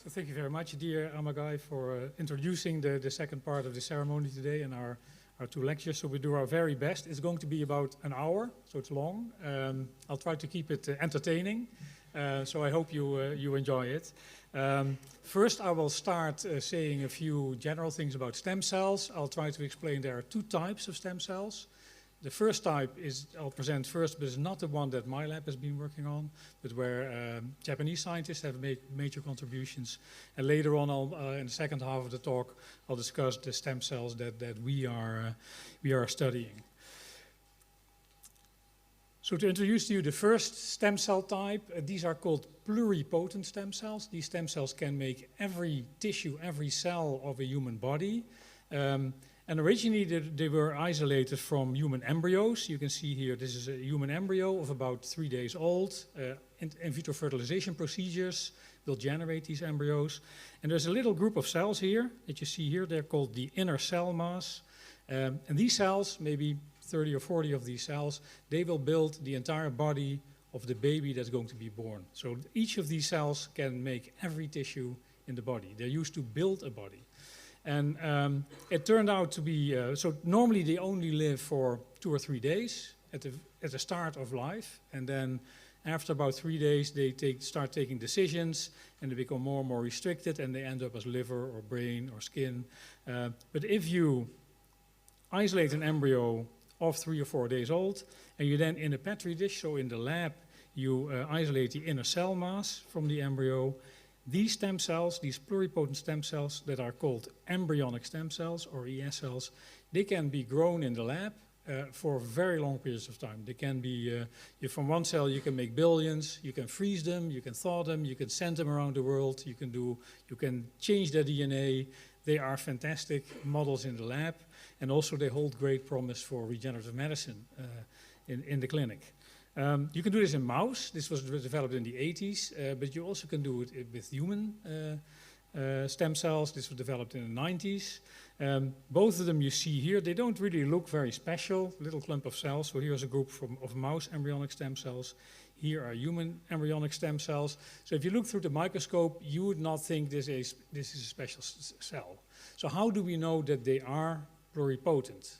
So thank you very much, dear Amagai, for introducing the second part of the ceremony today and our two lectures. So we do our very best. It's going to be about an hour, so it's long. I'll try to keep it entertaining, so I hope you enjoy it. First, I will start saying a few general things about stem cells. I'll try to explain there are two types of stem cells. The first type I'll present first, but it's not the one that my lab has been working on, but where Japanese scientists have made major contributions. And later on, in the second half of the talk, I'll discuss the stem cells that we are studying. So to introduce to you the first stem cell type, these are called pluripotent stem cells. These stem cells can make every tissue, every cell of a human body. And originally they were isolated from human embryos. You can see here this is a human embryo of about 3 days old. In vitro fertilization procedures will generate these embryos. And there's a little group of cells here that you see here. They're called the inner cell mass. And these cells, maybe 30 or 40 of these cells, they will build the entire body of the baby that's going to be born. So each of these cells can make every tissue in the body. They're used to build a body. And it turned out to be, so normally they only live for 2 or 3 days at the start of life. And then after about 3 days, they start taking decisions and they become more and more restricted and they end up as liver or brain or skin. But if you isolate an embryo of 3 or 4 days old and you then in a petri dish, so in the lab, you isolate the inner cell mass from the embryo. These stem cells, these pluripotent stem cells that are called embryonic stem cells or ES cells, they can be grown in the lab for very long periods of time. They can be, from one cell you can make billions, you can freeze them, you can thaw them, you can send them around the world, you can change their DNA. They are fantastic models in the lab, and also they hold great promise for regenerative medicine in the clinic. You can do this in mouse. This was developed in the 80s, but you also can do it with human stem cells. This was developed in the 90s. Both of them you see here, they don't really look very special, little clump of cells. So here's a group of mouse embryonic stem cells. Here are human embryonic stem cells. So if you look through the microscope, you would not think this is a special cell. So how do we know that they are pluripotent?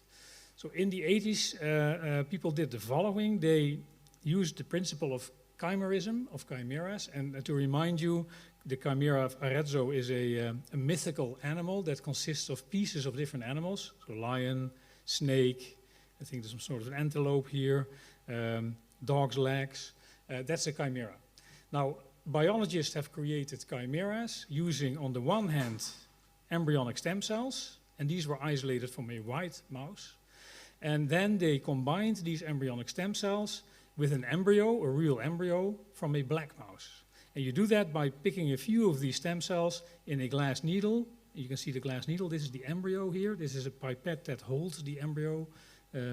So in the 80s, people did the following. They used the principle of chimerism, of chimeras, and to remind you, the chimera of Arezzo is a mythical animal that consists of pieces of different animals, so lion, snake, I think there's some sort of an antelope here, dog's legs, that's a chimera. Now, biologists have created chimeras using, on the one hand, embryonic stem cells, and these were isolated from a white mouse, and then they combined these embryonic stem cells with an embryo, a real embryo, from a black mouse. And you do that by picking a few of these stem cells in a glass needle. You can see the glass needle. This is the embryo here. This is a pipette that holds the embryo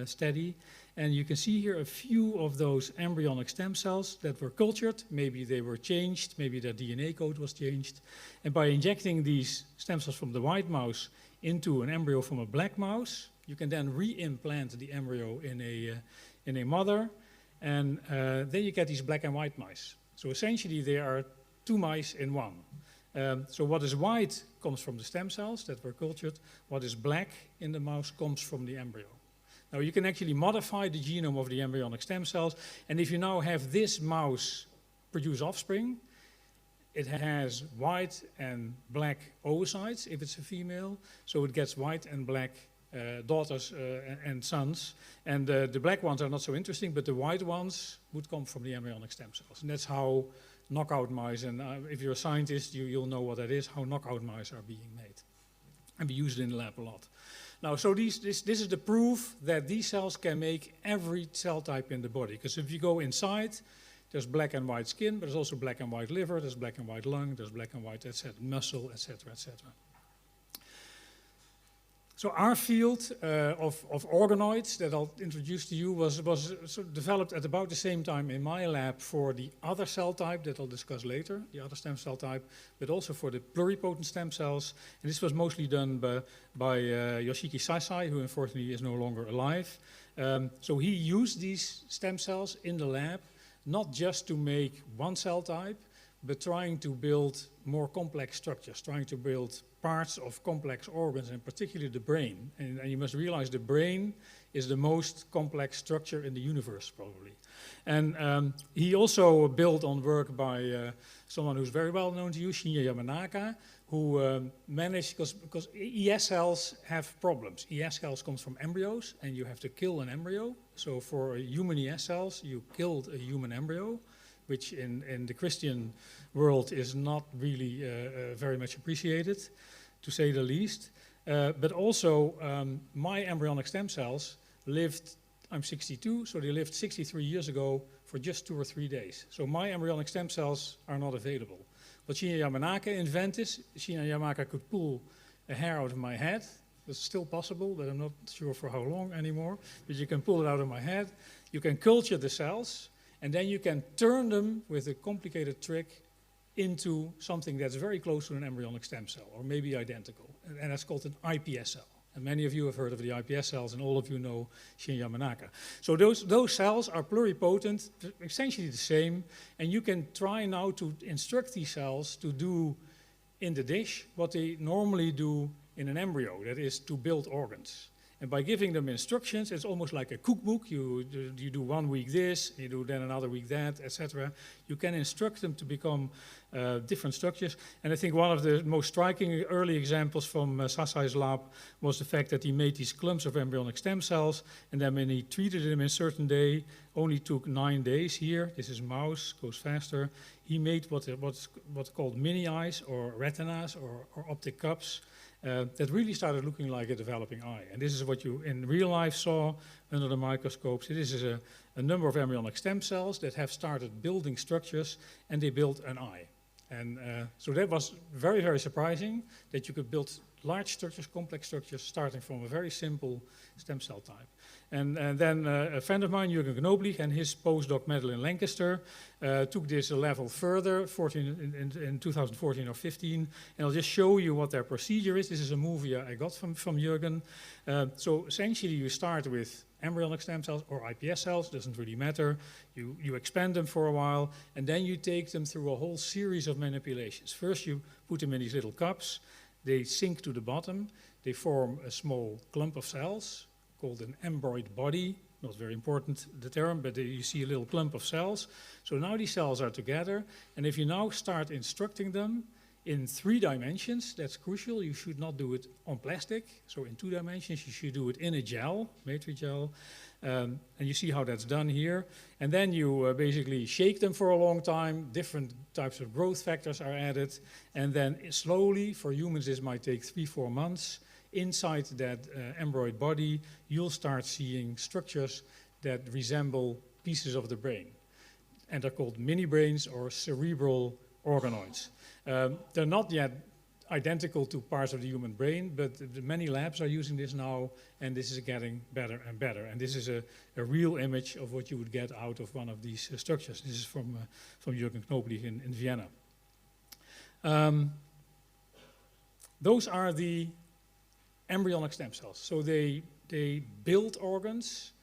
steady. And you can see here a few of those embryonic stem cells that were cultured. Maybe they were changed. Maybe their DNA code was changed. And by injecting these stem cells from the white mouse into an embryo from a black mouse, you can then re-implant the embryo in a mother. And then you get these black and white mice. So essentially there are 2 mice in one. So what is white comes from the stem cells that were cultured. What is black in the mouse comes from the embryo. Now you can actually modify the genome of the embryonic stem cells. And if you now have this mouse produce offspring, it has white and black oocytes if it's a female. So it gets white and black daughters and sons, and the black ones are not so interesting, but the white ones would come from the embryonic stem cells. And that's how knockout mice, and if you're a scientist, you'll know what that is, how knockout mice are being made. And we use it in the lab a lot. Now, so this is the proof that these cells can make every cell type in the body, because if you go inside, there's black and white skin, but there's also black and white liver, there's black and white lung, there's black and white muscle, etc., etc. So our field of organoids that I'll introduce to you was developed at about the same time in my lab for the other cell type that I'll discuss later, the other stem cell type, but also for the pluripotent stem cells. And this was mostly done by Yoshiki Sasai, who unfortunately is no longer alive. So he used these stem cells in the lab, not just to make one cell type, but trying to build more complex structures, trying to build parts of complex organs, and particularly the brain. And you must realize the brain is the most complex structure in the universe, probably. And he also built on work by someone who's very well known to you, Shinya Yamanaka, who managed, because ES cells have problems. ES cells comes from embryos, and you have to kill an embryo. So for human ES cells, you killed a human embryo, which in the Christian world is not really very much appreciated, to say the least. But also, my embryonic stem cells lived, I'm 62, so they lived 63 years ago for just 2 or 3 days. So my embryonic stem cells are not available. What Shinya Yamanaka invented, Shinya Yamanaka could pull a hair out of my head. That's still possible, but I'm not sure for how long anymore. But you can pull it out of my head. You can culture the cells, and then you can turn them with a complicated trick into something that's very close to an embryonic stem cell, or maybe identical. And that's called an iPS cell. And many of you have heard of the iPS cells, and all of you know Shinya Yamanaka. So those cells are pluripotent, essentially the same, and you can try now to instruct these cells to do in the dish what they normally do in an embryo, that is to build organs. And by giving them instructions, it's almost like a cookbook. You do 1 week this, you do then another week that, etc. You can instruct them to become different structures. And I think one of the most striking early examples from Sasai's lab was the fact that he made these clumps of embryonic stem cells, and then when he treated them in a certain day, only took 9 days here. This is mouse, goes faster. He made what's called mini eyes or retinas or optic cups. That really started looking like a developing eye. And this is what you in real life saw under the microscopes. This is a number of embryonic stem cells that have started building structures, and they built an eye. And so that was very, very surprising that you could build large structures, complex structures, starting from a very simple stem cell type. And then a friend of mine, Jürgen Knoblich, and his postdoc, Madeleine Lancaster, took this a level further in 2014 or 15. And I'll just show you what their procedure is. This is a movie I got from Jürgen. So essentially, you start with embryonic stem cells or iPS cells, doesn't really matter. You expand them for a while, and then you take them through a whole series of manipulations. First, you put them in these little cups. They sink to the bottom. They form a small clump of cells called an embroid body. Not very important, the term, but you see a little clump of cells. So now these cells are together, and if you now start instructing them in 3 dimensions, that's crucial. You should not do it on plastic. So in 2 dimensions, you should do it in a gel, matrix gel. And you see how that's done here. And then you basically shake them for a long time. Different types of growth factors are added. And then slowly, for humans, this might take 3-4 months. Inside that embroid body, you'll start seeing structures that resemble pieces of the brain. And they're called mini brains or cerebral organoids. They're not yet identical to parts of the human brain, but many labs are using this now, and this is getting better and better. And this is a real image of what you would get out of one of these structures. This is from Jürgen Knoblich in Vienna. Those are the embryonic stem cells. So they build organs.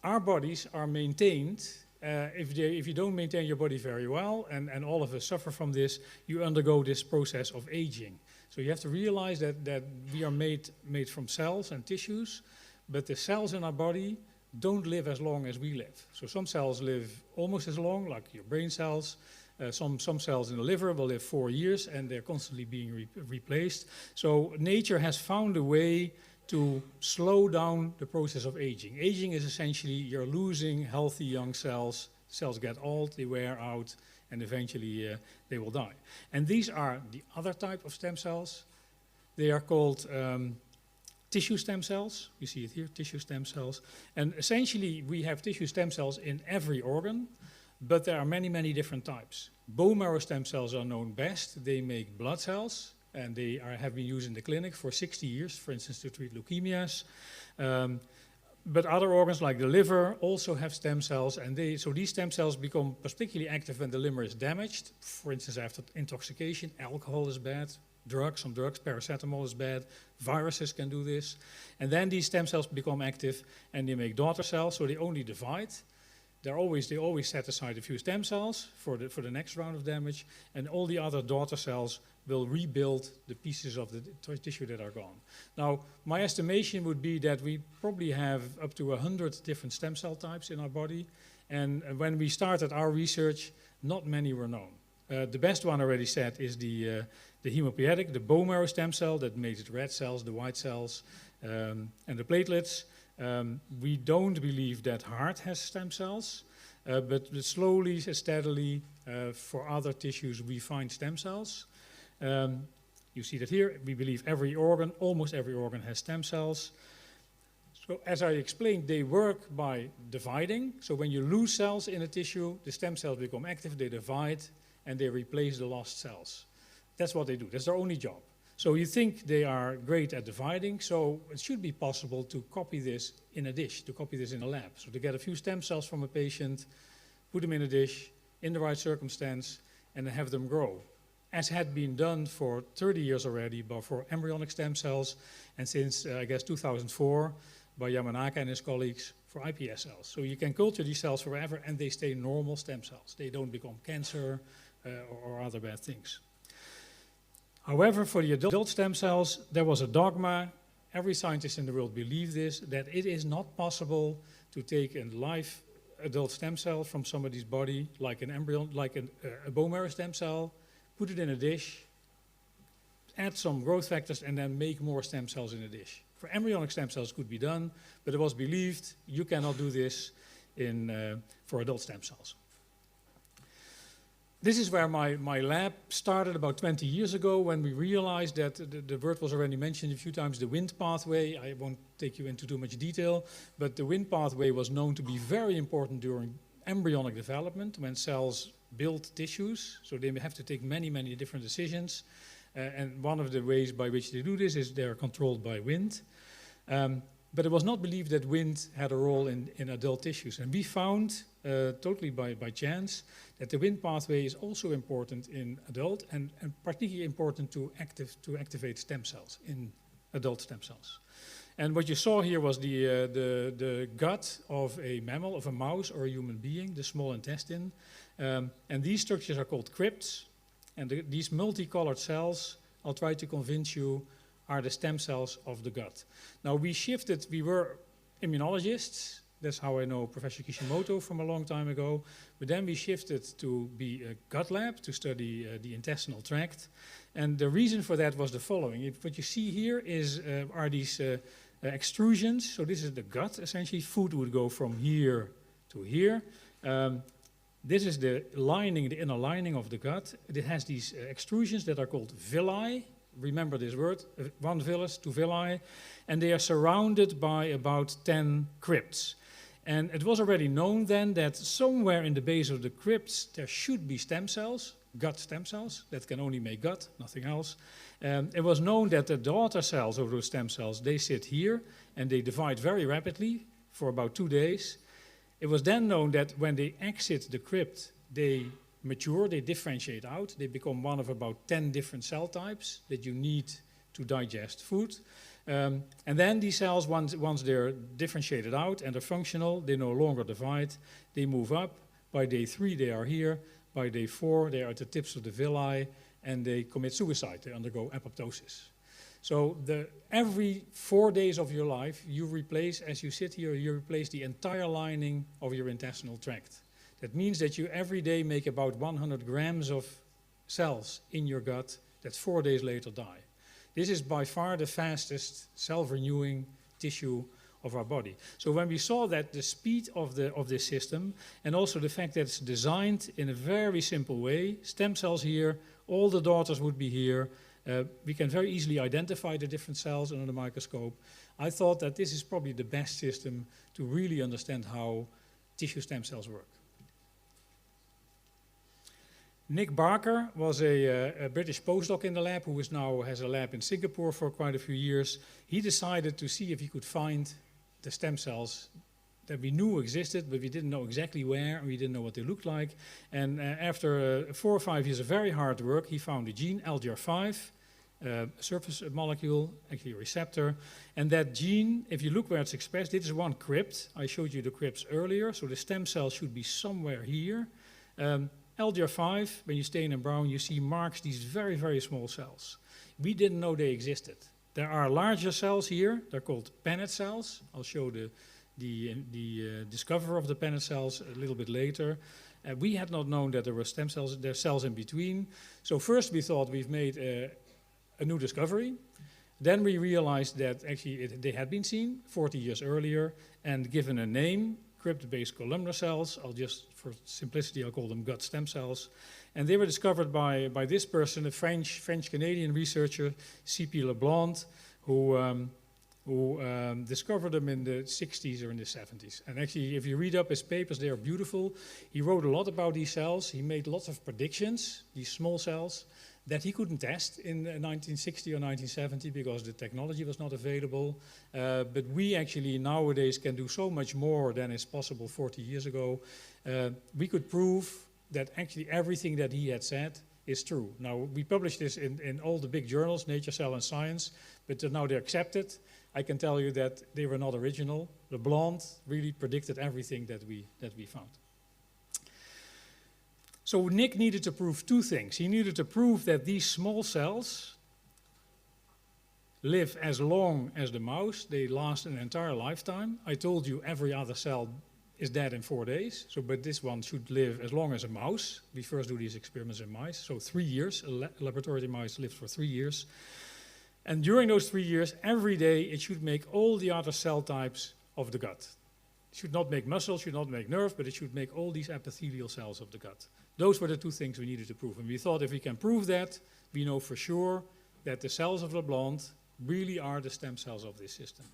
Our bodies are maintained. If you don't maintain your body very well, and all of us suffer from this, you undergo this process of aging. So you have to realize that we are made from cells and tissues, but the cells in our body don't live as long as we live. So some cells live almost as long, like your brain cells. Some cells in the liver will live 4 years, and they're constantly being replaced. So nature has found a way to slow down the process of aging. Aging is essentially you're losing healthy young cells. Cells get old, they wear out, and eventually they will die. And these are the other type of stem cells. They are called tissue stem cells. You see it here, tissue stem cells. And essentially we have tissue stem cells in every organ, but there are many, many different types. Bone marrow stem cells are known best. They make blood cells, and they have been used in the clinic for 60 years, for instance, to treat leukemias. But other organs like the liver also have stem cells, and so these stem cells become particularly active when the liver is damaged. For instance, after intoxication, alcohol is bad, some drugs, paracetamol is bad, viruses can do this. And then these stem cells become active, and they make daughter cells, so they only divide. they always set aside a few stem cells for the next round of damage, and all the other daughter cells will rebuild the pieces of the tissue that are gone. Now, my estimation would be that we probably have up to 100 different stem cell types in our body, and when we started our research, not many were known. The best one already said is the hematopoietic, the bone marrow stem cell that makes the red cells, the white cells, and the platelets. We don't believe that heart has stem cells, but slowly, steadily, for other tissues, we find stem cells. You see that here. We believe every organ, almost every organ, has stem cells. So as I explained, they work by dividing. So when you lose cells in a tissue, the stem cells become active, they divide, and they replace the lost cells. That's what they do. That's their only job. So you think they are great at dividing, so it should be possible to copy this in a dish, to copy this in a lab. So to get a few stem cells from a patient, put them in a dish, in the right circumstance, and have them grow. As had been done for 30 years already, but for embryonic stem cells, and since, I guess, 2004, by Yamanaka and his colleagues, for iPS cells. So you can culture these cells forever, and they stay normal stem cells. They don't become cancer or other bad things. However, for the adult stem cells, there was a dogma. Every scientist in the world believed this, that it is not possible to take a live adult stem cell from somebody's body, like an embryo, like a bone marrow stem cell, put it in a dish, add some growth factors, and then make more stem cells in a dish. For embryonic stem cells, it could be done, but it was believed you cannot do this for adult stem cells. This is where my lab started about 20 years ago, when we realized that the word was already mentioned a few times, the Wnt pathway. I won't take you into too much detail, but the Wnt pathway was known to be very important during embryonic development, when cells build tissues. So they have to take many, many different decisions. And one of the ways by which they do this is they're controlled by Wnt. But it was not believed that Wnt had a role in adult tissues. And we found, totally by chance, that the Wnt pathway is also important in adult, and particularly important to activate stem cells in adult stem cells. And what you saw here was the gut of a mammal, of a mouse or a human being, the small intestine. And these structures are called crypts. And these multicolored cells, I'll try to convince you, are the stem cells of the gut. Now we were immunologists. That's how I know Professor Kishimoto from a long time ago. But then we shifted to be a gut lab, to study the intestinal tract. And the reason for that was the following. What you see here are these extrusions. So this is the gut, essentially. Food would go from here to here. This is the lining, the inner lining of the gut. It has these extrusions that are called villi. Remember this word, 1 villus, 2 villi. And they are surrounded by about 10 crypts. And it was already known then that somewhere in the base of the crypts there should be stem cells, gut stem cells, that can only make gut, nothing else. It was known that the daughter cells of those stem cells, they sit here and they divide very rapidly for about 2 days. It was then known that when they exit the crypt, they mature, they differentiate out, they become one of about 10 different cell types that you need to digest food. And then these cells, once they're differentiated out and are functional, they no longer divide, they move up. By day 3, they are here. By day 4, they are at the tips of the villi, and they commit suicide, they undergo apoptosis. So every 4 days of your life, you replace, as you sit here, you replace the entire lining of your intestinal tract. That means that you every day make about 100 grams of cells in your gut that 4 days later die. This is by far the fastest self-renewing tissue of our body. So when we saw that the speed of this system, and also the fact that it's designed in a very simple way, stem cells here, all the daughters would be here, we can very easily identify the different cells under the microscope. I thought that this is probably the best system to really understand how tissue stem cells work. Nick Barker was a British postdoc in the lab who now has a lab in Singapore for quite a few years. He decided to see if he could find the stem cells that we knew existed, but we didn't know exactly where, and we didn't know what they looked like. And after 4 or 5 years of very hard work, he found a gene, LGR5, surface molecule, actually a receptor. And that gene, if you look where it's expressed, this is one crypt. I showed you the crypts earlier, so the stem cell should be somewhere here. LDR5, when you stain in brown, you see marks these very, very small cells. We didn't know they existed. There are larger cells here. They're called Paneth cells. I'll show the discoverer of the Paneth cells a little bit later. We had not known that there were stem cells, there are cells in between. So first we thought we've made a new discovery. Then we realized that actually they had been seen 40 years earlier and given a name, crypt-based columnar cells. I'll just, for simplicity, I'll call them gut stem cells. And they were discovered by this person, a French-Canadian researcher, C.P. Leblanc, who discovered them in the 60s or in the 70s. And actually, if you read up his papers, they are beautiful. He wrote a lot about these cells. He made lots of predictions, these small cells, that he couldn't test in 1960 or 1970 because the technology was not available. But we actually nowadays can do so much more than is possible 40 years ago. We could prove that actually everything that he had said is true. Now, we published this in all the big journals, Nature, Cell and Science, but now they're accepted. I can tell you that they were not original. Leblanc really predicted everything that we found. So Nick needed to prove two things. He needed to prove that these small cells live as long as the mouse. They last an entire lifetime. I told you every other cell is dead in 4 days. So, but this one should live as long as a mouse. We first do these experiments in mice. So 3 years, a laboratory mouse lives for 3 years. And during those 3 years, every day it should make all the other cell types of the gut. It should not make muscle, should not make nerve, but it should make all these epithelial cells of the gut. Those were the two things we needed to prove. And we thought if we can prove that, we know for sure that the cells of Leblanc really are the stem cells of this system.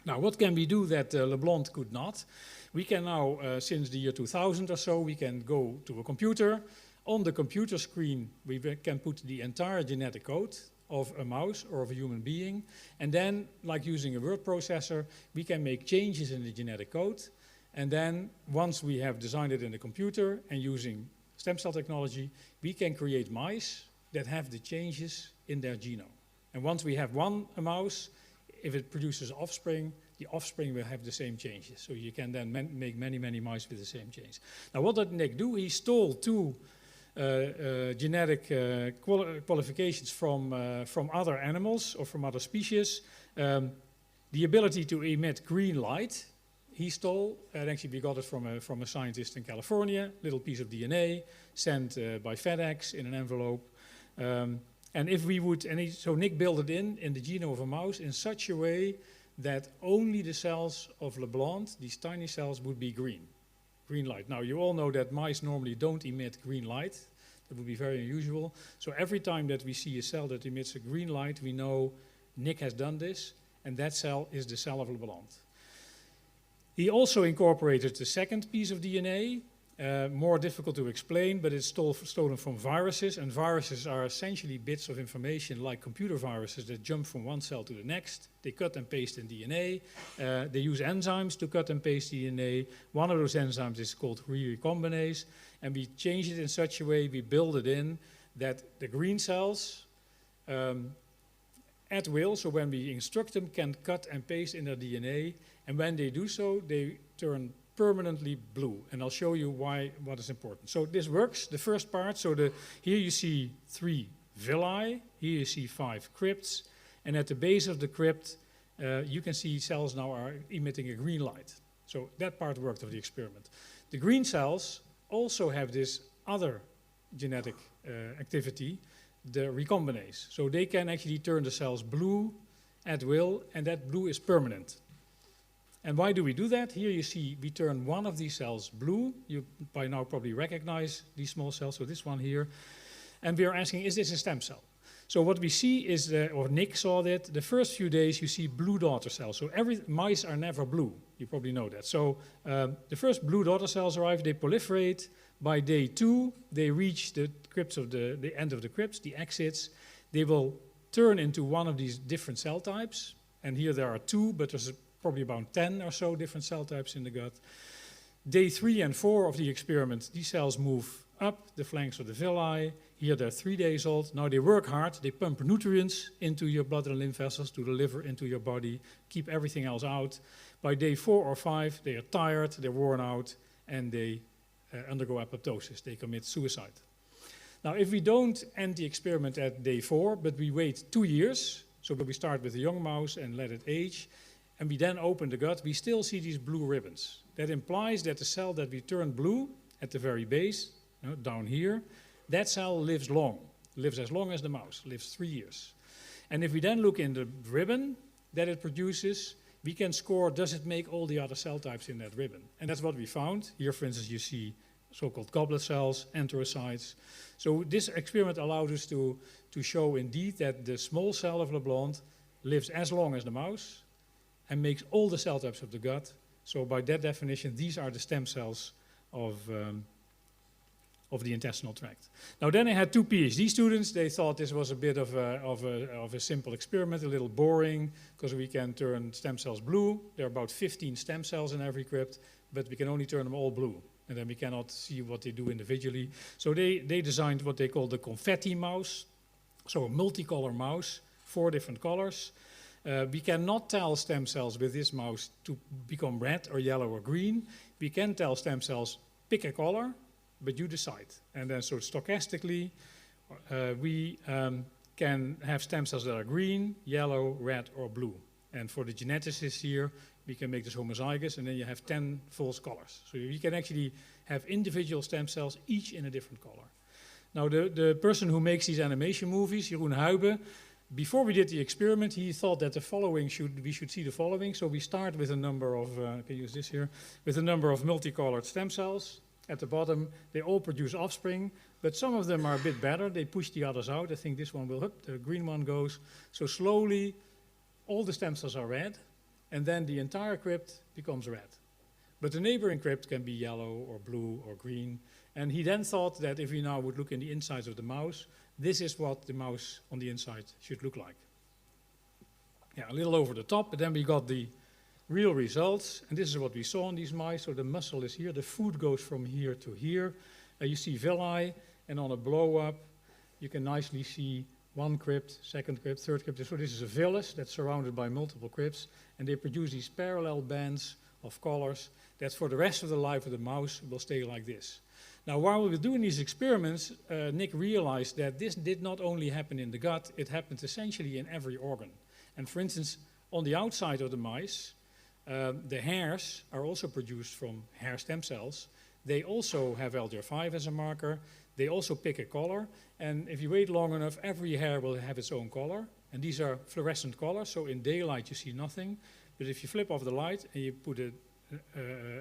Now, what can we do that Leblanc could not? We can now, since the year 2000 or so, we can go to a computer. On the computer screen, we can put the entire genetic code of a mouse or of a human being. And then, like using a word processor, we can make changes in the genetic code. And then, once we have designed it in the computer and using stem cell technology, we can create mice that have the changes in their genome. And once we have a mouse, if it produces offspring, the offspring will have the same changes. So you can then make many, many mice with the same change. Now, what did Nick do? He stole two genetic qualifications from other animals or from other species. The ability to emit green light, he stole, and actually we got it from a scientist in California, little piece of DNA sent by FedEx in an envelope. And if we would, so Nick built it in the genome of a mouse in such a way that only the cells of Leblanc, these tiny cells, would be green light. Now, you all know that mice normally don't emit green light. That would be very unusual. So every time that we see a cell that emits a green light, we know Nick has done this, and that cell is the cell of Leblanc. He also incorporated the second piece of DNA, more difficult to explain, but it's stolen from viruses, and viruses are essentially bits of information like computer viruses that jump from one cell to the next. They cut and paste in DNA. They use enzymes to cut and paste DNA. One of those enzymes is called recombinase, and we change it in such a way, we build it in, that the green cells at will, so when we instruct them, can cut and paste in their DNA, and when they do so, they turn permanently blue, and I'll show you what is important. So this works, the first part, so here you see 3 villi, here you see 5 crypts, and at the base of the crypt, you can see cells now are emitting a green light. So that part worked of the experiment. The green cells also have this other genetic activity, the recombinase. So they can actually turn the cells blue at will, and that blue is permanent. And why do we do that? Here you see we turn one of these cells blue. You by now probably recognize these small cells, so this one here. And we are asking, is this a stem cell? So what we see is, or Nick saw that, the first few days you see blue daughter cells. So mice are never blue. You probably know that. So the first blue daughter cells arrive, they proliferate. By day 2, they reach the crypts of the end of the crypts, the exits. They will turn into one of these different cell types. And here there are 2, but there's probably about 10 or so different cell types in the gut. Day 3 and 4 of the experiment, these cells move up the flanks of the villi. Here they're 3 days old. Now they work hard. They pump nutrients into your blood and lymph vessels, to the liver, into your body, keep everything else out. By day 4 or 5, they are tired, they're worn out, and they undergo apoptosis. They commit suicide. Now, if we don't end the experiment at day 4, but we wait 2 years, so we start with a young mouse and let it age, and we then open the gut, we still see these blue ribbons. That implies that the cell that we turn blue at the very base, down here, that cell lives long, lives as long as the mouse, lives 3 years. And if we then look in the ribbon that it produces, we can score, does it make all the other cell types in that ribbon? And that's what we found. Here, for instance, you see so-called goblet cells, enterocytes. So this experiment allowed us to show indeed that the small cell of Leblond lives as long as the mouse and makes all the cell types of the gut. So by that definition, these are the stem cells of the intestinal tract. Now then I had 2 PhD students. They thought this was a bit of a simple experiment, a little boring, because we can turn stem cells blue. There are about 15 stem cells in every crypt, but we can only turn them all blue. And then we cannot see what they do individually. So they designed what they call the confetti mouse, so a multicolor mouse, 4 different colors. We cannot tell stem cells with this mouse to become red or yellow or green. We can tell stem cells, pick a color, but you decide. And then so stochastically, we can have stem cells that are green, yellow, red, or blue. And for the geneticists here, we can make this homozygous, and then you have 10 false colors. So you can actually have individual stem cells, each in a different color. Now the person who makes these animation movies, Jeroen Huibe, before we did the experiment, he thought that we should see the following. So we start with a number of, I can use this here, with a number of multicolored stem cells. At the bottom, they all produce offspring, but some of them are a bit better. They push the others out. I think this one will, the green one goes. So slowly, all the stem cells are red, and then the entire crypt becomes red. But the neighboring crypt can be yellow or blue or green. And he then thought that if we now would look in the insides of the mouse, this is what the mouse on the inside should look like. Yeah, a little over the top, but then we got the real results, and this is what we saw in these mice. So the muscle is here, the food goes from here to here. You see villi, and on a blow-up, you can nicely see 1 crypt, 2nd crypt, 3rd crypt. So this is a villus that's surrounded by multiple crypts, and they produce these parallel bands of colors that for the rest of the life of the mouse will stay like this. Now, while we were doing these experiments, Nick realized that this did not only happen in the gut, it happened essentially in every organ. And for instance, on the outside of the mice, the hairs are also produced from hair stem cells. They also have LGR5 as a marker. They also pick a color. And if you wait long enough, every hair will have its own color. And these are fluorescent colors, so in daylight you see nothing. But if you flip off the light and you put a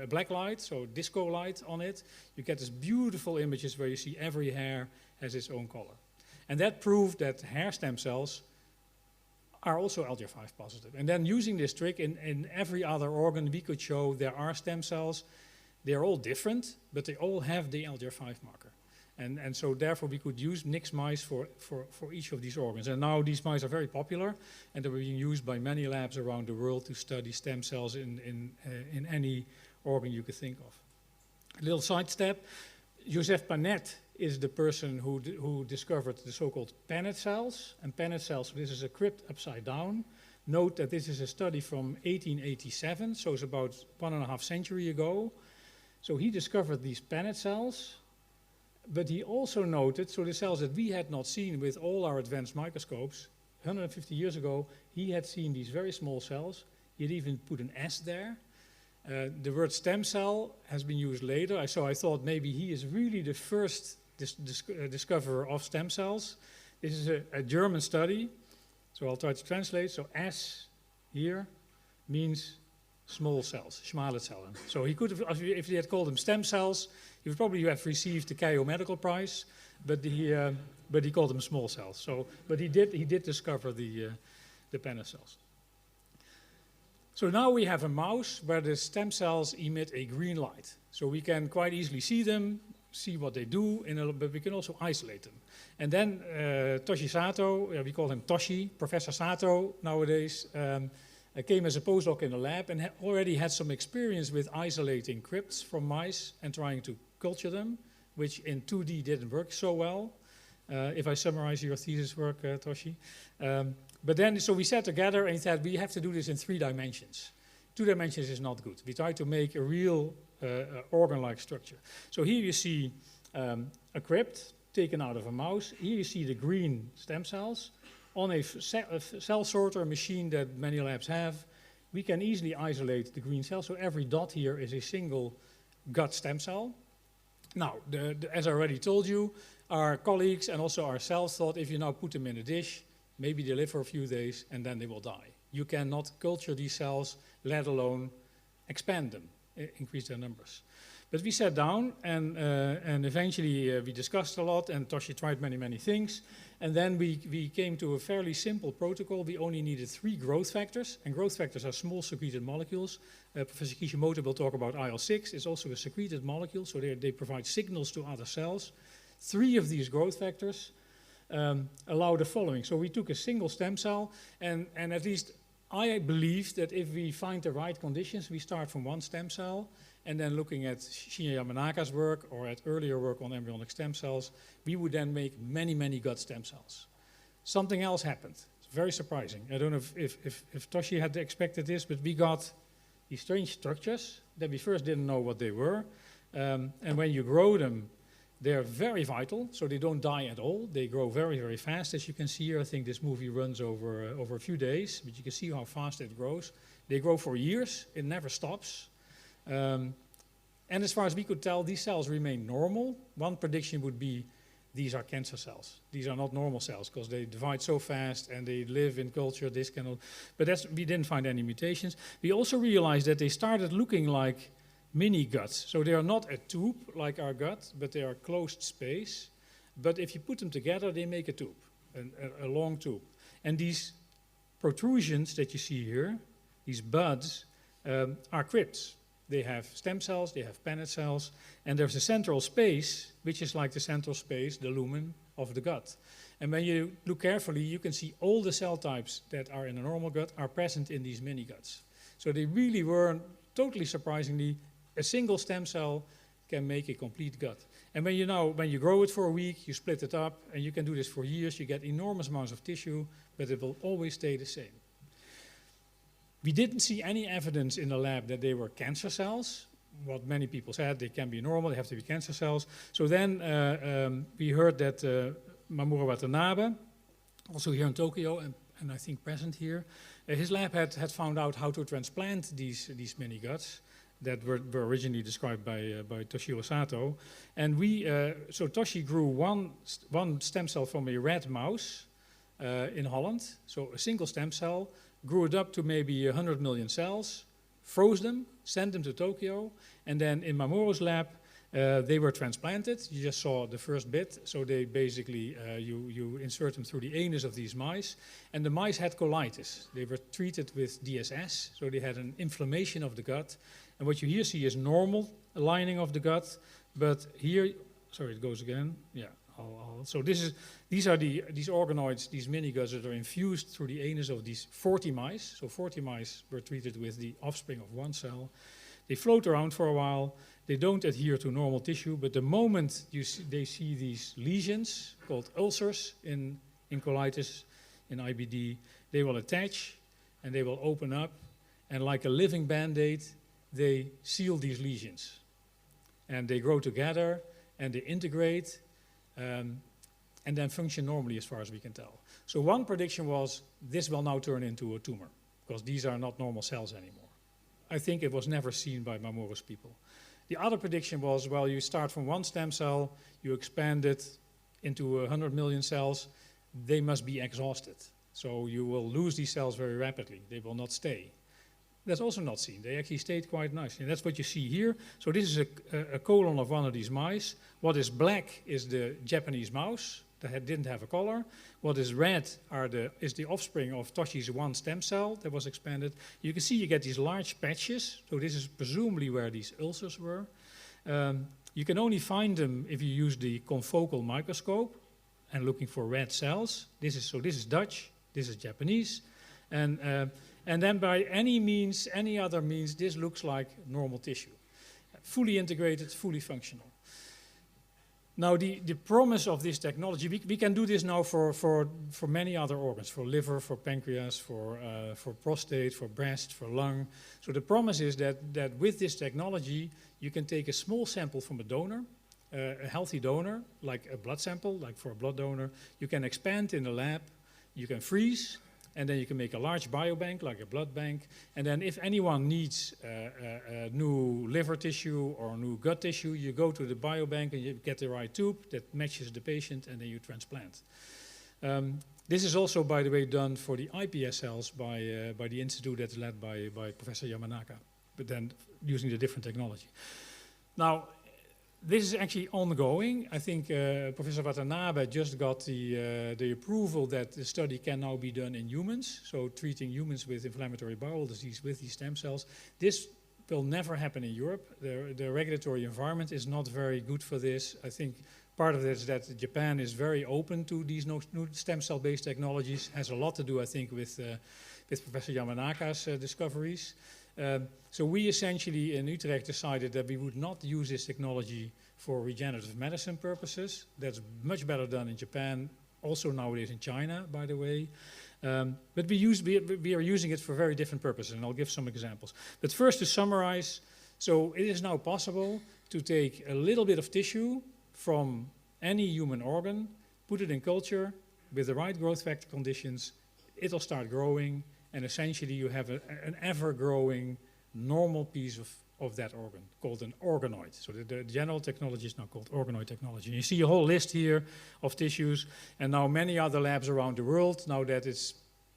black light, so disco light on it, you get these beautiful images where you see every hair has its own color. And that proved that hair stem cells are also LGR5 positive. And then using this trick in every other organ, we could show there are stem cells. They're all different, but they all have the LGR5 marker. And so therefore we could use Nick's mice for each of these organs. And now these mice are very popular, and they're being used by many labs around the world to study stem cells in any organ you could think of. A little sidestep, Joseph Panet is the person who discovered the so-called Paneth cells. And Paneth cells, this is a crypt upside down. Note that this is a study from 1887, so it's about 1.5 centuries ago. So he discovered these Paneth cells, but he also noted, so the cells that we had not seen with all our advanced microscopes, 150 years ago, he had seen these very small cells. He had even put an S there. The word stem cell has been used later, so I thought maybe he is really the first discoverer of stem cells. This is a German study, so I'll try to translate. So S here means small cells, schmale Zellen. So he could have, if he had called them stem cells, he would probably have received the Keio Medical Prize, but he called them small cells. So, but he did discover the Paneth cells. So now we have a mouse where the stem cells emit a green light. So we can quite easily see them, see what they do, but we can also isolate them. And then Toshi Sato, we call him Toshi, Professor Sato nowadays, came as a postdoc in the lab and already had some experience with isolating crypts from mice and trying to culture them, which in 2D didn't work so well. if I summarize your thesis work, Toshi. But then, so we sat together and said, we have to do this in 3 dimensions. 2 dimensions is not good. We try to make a real organ-like structure. So here you see a crypt taken out of a mouse. Here you see the green stem cells. On a cell sorter machine that many labs have, we can easily isolate the green cells. So every dot here is a single gut stem cell. Now, as I already told you, our colleagues and also ourselves thought if you now put them in a dish, maybe they live for a few days and then they will die. You cannot culture these cells, let alone expand them, increase their numbers. But we sat down and eventually we discussed a lot, and Toshi tried many things. And then we came to a fairly simple protocol. We only needed 3 growth factors, and growth factors are small secreted molecules. Professor Kishimoto will talk about IL-6. It's also a secreted molecule, so they provide signals to other cells. 3 of these growth factors allow the following. So we took a single stem cell, and at least I believe that if we find the right conditions, we start from 1 stem cell, and then looking at Shinya Yamanaka's work or at earlier work on embryonic stem cells, we would then make many gut stem cells. Something else happened. It's very surprising. I don't know if Toshi had expected this, but we got these strange structures that we first didn't know what they were. And when you grow them, they're very vital, so they don't die at all. They grow very fast, as you can see here. I think this movie runs over a few days, but you can see how fast it grows. They grow for years. It never stops. And as far as we could tell, these cells remain normal. One prediction would be these are cancer cells. These are not normal cells because they divide so fast and they live in culture. This cannot. But we didn't find any mutations. We also realized that they started looking like mini guts. So they are not a tube like our gut, but they are closed space. But if you put them together, they make a tube, a long tube. And these protrusions that you see here, these buds, are crypts. They have stem cells, they have pennant cells, and there's a central space, which is like the central space, the lumen of the gut. And when you look carefully, you can see all the cell types that are in a normal gut are present in these mini guts. So they really were, totally surprisingly, a single stem cell can make a complete gut. And when you grow it for a week, you split it up, and you can do this for years, you get enormous amounts of tissue, but it will always stay the same. We didn't see any evidence in the lab that they were cancer cells. What many people said, they can be normal, they have to be cancer cells. So then we heard that Mamoru Watanabe, also here in Tokyo, and I think present here, his lab had found out how to transplant these mini guts that were originally described by Toshio Sato. And so Toshi grew one stem cell from a rat mouse in Holland, so a single stem cell, grew it up to maybe 100 million cells, froze them, sent them to Tokyo, and then in Mamoru's lab, they were transplanted. You just saw the first bit. So they basically, you insert them through the anus of these mice, and the mice had colitis. They were treated with DSS, so they had an inflammation of the gut. And what you here see is normal lining of the gut, but here, sorry, it goes again. Yeah. So these are these organoids, these mini guts that are infused through the anus of these 40 mice. So 40 mice were treated with the offspring of 1 cell. They float around for a while. They don't adhere to normal tissue, but the moment they see these lesions called ulcers in colitis, in IBD, they will attach and they will open up, and like a living Band-Aid, they seal these lesions. And they grow together and they integrate. And then function normally as far as we can tell. So one prediction was this will now turn into a tumor because these are not normal cells anymore. I think it was never seen by Mamoru's people. The other prediction was, well, you start from 1 stem cell, you expand it into 100 million cells, they must be exhausted. So you will lose these cells very rapidly. They will not stay. That's also not seen. They actually stayed quite nicely. And that's what you see here. So this is a colon of one of these mice. What is black is the Japanese mouse that didn't have a color. What is red is the offspring of Toshi's 1 stem cell that was expanded. You can see you get these large patches. So this is presumably where these ulcers were. You can only find them if you use the confocal microscope and looking for red cells. This is Dutch. This is Japanese. And then by any other means, this looks like normal tissue. Fully integrated, fully functional. Now, the promise of this technology, we can do this now for many other organs, for liver, for pancreas, for prostate, for breast, for lung. So the promise is that with this technology, you can take a small sample from a donor, a healthy donor, like a blood sample, like for a blood donor. You can expand in the lab, you can freeze, and then you can make a large biobank, like a blood bank. And then if anyone needs a new liver tissue or new gut tissue, you go to the biobank and you get the right tube that matches the patient, and then you transplant. This is also, by the way, done for the iPS cells by the institute that's led by Professor Yamanaka, but then using the different technology. Now, this is actually ongoing. I think Professor Watanabe just got the approval that the study can now be done in humans, so treating humans with inflammatory bowel disease with these stem cells. This will never happen in Europe. The regulatory environment is not very good for this. I think part of it is that Japan is very open to these new stem cell-based technologies. Has a lot to do, I think, with Professor Yamanaka's discoveries. So we essentially in Utrecht decided that we would not use this technology for regenerative medicine purposes. That's much better done in Japan, also nowadays in China, by the way. But we are using it for very different purposes, and I'll give some examples. But first, to summarize, so it is now possible to take a little bit of tissue from any human organ, put it in culture with the right growth factor conditions, it'll start growing, and essentially you have an ever-growing normal piece of that organ called an organoid. So the general technology is now called organoid technology. And you see a whole list here of tissues, and now many other labs around the world, now that it's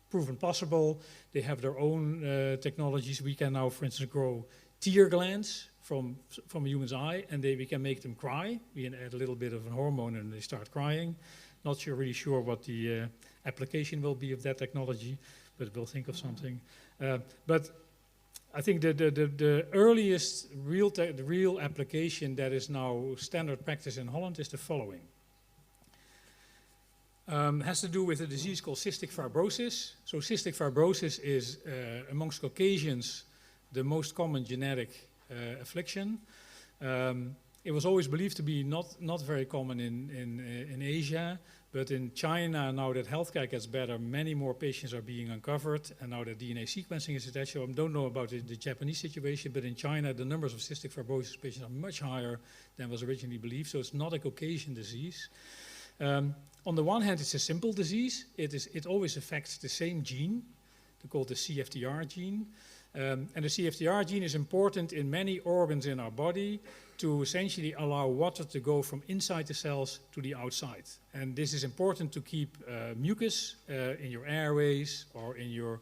proven possible, they have their own technologies. We can now, for instance, grow tear glands from a human's eye, and we can make them cry. We can add a little bit of a hormone and they start crying. Not really sure what the application will be of that technology, but we'll think of something. But I think the earliest real application that is now standard practice in Holland is the following. Has to do with a disease called cystic fibrosis. So cystic fibrosis is, amongst Caucasians, the most common genetic affliction. It was always believed to be not very common in Asia, but in China, now that healthcare gets better, many more patients are being uncovered, and now that DNA sequencing is attached. So I don't know about the Japanese situation, but in China, the numbers of cystic fibrosis patients are much higher than was originally believed, so it's not a Caucasian disease. On the one hand, it's a simple disease. It always affects the same gene, called the CFTR gene. And the CFTR gene is important in many organs in our body to essentially allow water to go from inside the cells to the outside. And this is important to keep mucus in your airways or in your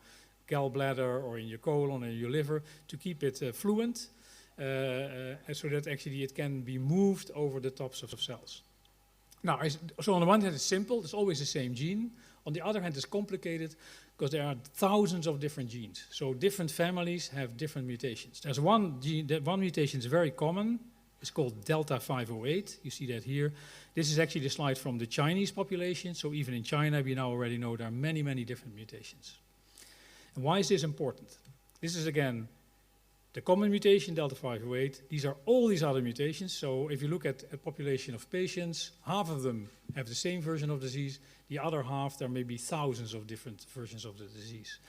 gallbladder or in your colon or your liver, to keep it fluent so that actually it can be moved over the tops of cells. Now, so on the one hand it's simple, it's always the same gene. On the other hand it's complicated because there are thousands of different genes. So different families have different mutations. There's one gene, that one mutation is very common. It's called delta 508. You see that here. This is actually the slide from the Chinese population. So even in China, we now already know there are many, many different mutations. And why is this important? This is, again, the common mutation, delta 508. These are all these other mutations. So if you look at a population of patients, half of them have the same version of disease. The other half, there may be thousands of different versions of the disease.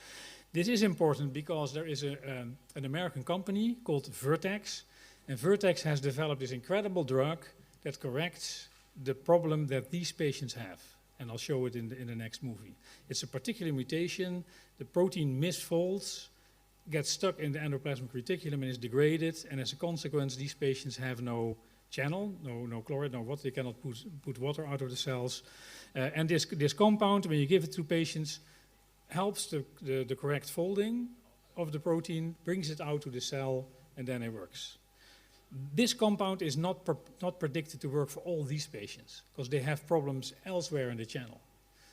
This is important because there is an American company called Vertex. And Vertex has developed this incredible drug that corrects the problem that these patients have. And I'll show it in the next movie. It's a particular mutation. The protein misfolds, gets stuck in the endoplasmic reticulum and is degraded. And as a consequence, these patients have no channel, no chloride, no water. They cannot put water out of the cells. And this compound, when you give it to patients, helps the correct folding of the protein, brings it out to the cell, and then it works. This compound is not predicted to work for all these patients because they have problems elsewhere in the channel.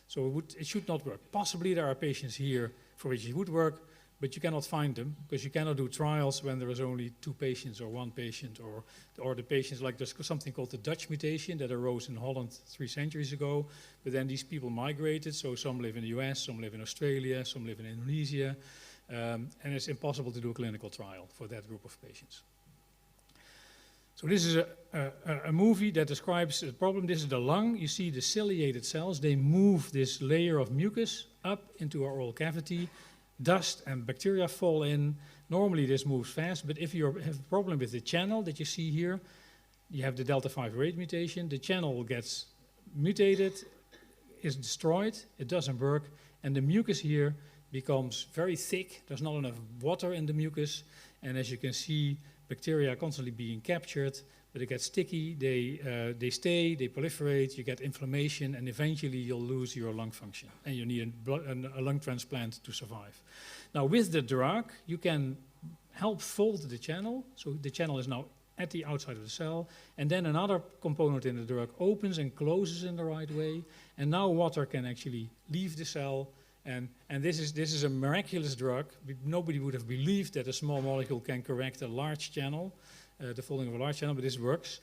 So it should not work. Possibly there are patients here for which it would work, but you cannot find them because you cannot do trials when there is only 2 patients or 1 patient or the patients, like there's something called the Dutch mutation that arose in Holland 3 centuries ago, but then these people migrated, so some live in the US, some live in Australia, some live in Indonesia, and it's impossible to do a clinical trial for that group of patients. So this is a movie that describes the problem. This is the lung. You see the ciliated cells. They move this layer of mucus up into our oral cavity. Dust and bacteria fall in. Normally this moves fast, but if you have a problem with the channel that you see here, you have the delta 508 mutation, the channel gets mutated, is destroyed, it doesn't work, and the mucus here becomes very thick. There's not enough water in the mucus, and as you can see, bacteria are constantly being captured, but it gets sticky, they stay, they proliferate, you get inflammation, and eventually you'll lose your lung function, and you need a lung transplant to survive. Now with the drug, you can help fold the channel, so the channel is now at the outside of the cell, and then another component in the drug opens and closes in the right way, and now water can actually leave the cell, and this is a miraculous drug. Nobody would have believed that a small molecule can correct a large channel, the folding of a large channel, but this works.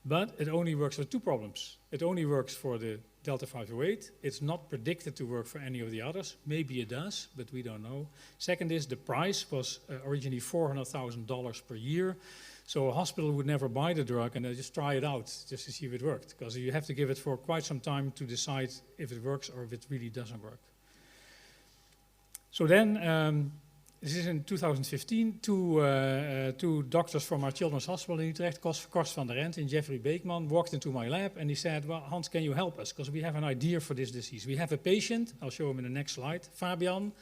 But it only works for two problems. It only works for the delta 508. It's not predicted to work for any of the others. Maybe it does, but we don't know. Second is the price was originally $400,000 per year. So a hospital would never buy the drug and they just try it out just to see if it worked. Because you have to give it for quite some time to decide if it works or if it really doesn't work. So then, this is in 2015, two doctors from our children's hospital in Utrecht, Kors van der Rent and Jeffrey Beekman, walked into my lab and he said, well, Hans, can you help us? Because we have an idea for this disease. We have a patient, I'll show him in the next slide, Fabian,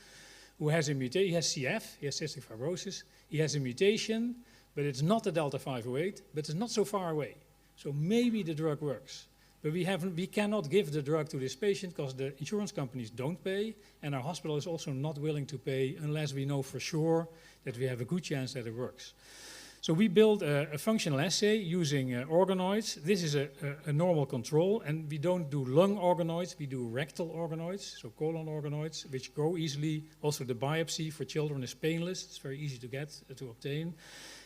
who has a mutation. He has CF, he has cystic fibrosis. He has a mutation, but it's not the delta 508, but it's not so far away. So maybe the drug works. But we cannot give the drug to this patient because the insurance companies don't pay, and our hospital is also not willing to pay unless we know for sure that we have a good chance that it works. So we built a functional assay using organoids. This is a normal control, and we don't do lung organoids, we do rectal organoids, so colon organoids, which grow easily. Also the biopsy for children is painless, it's very easy to get, to obtain.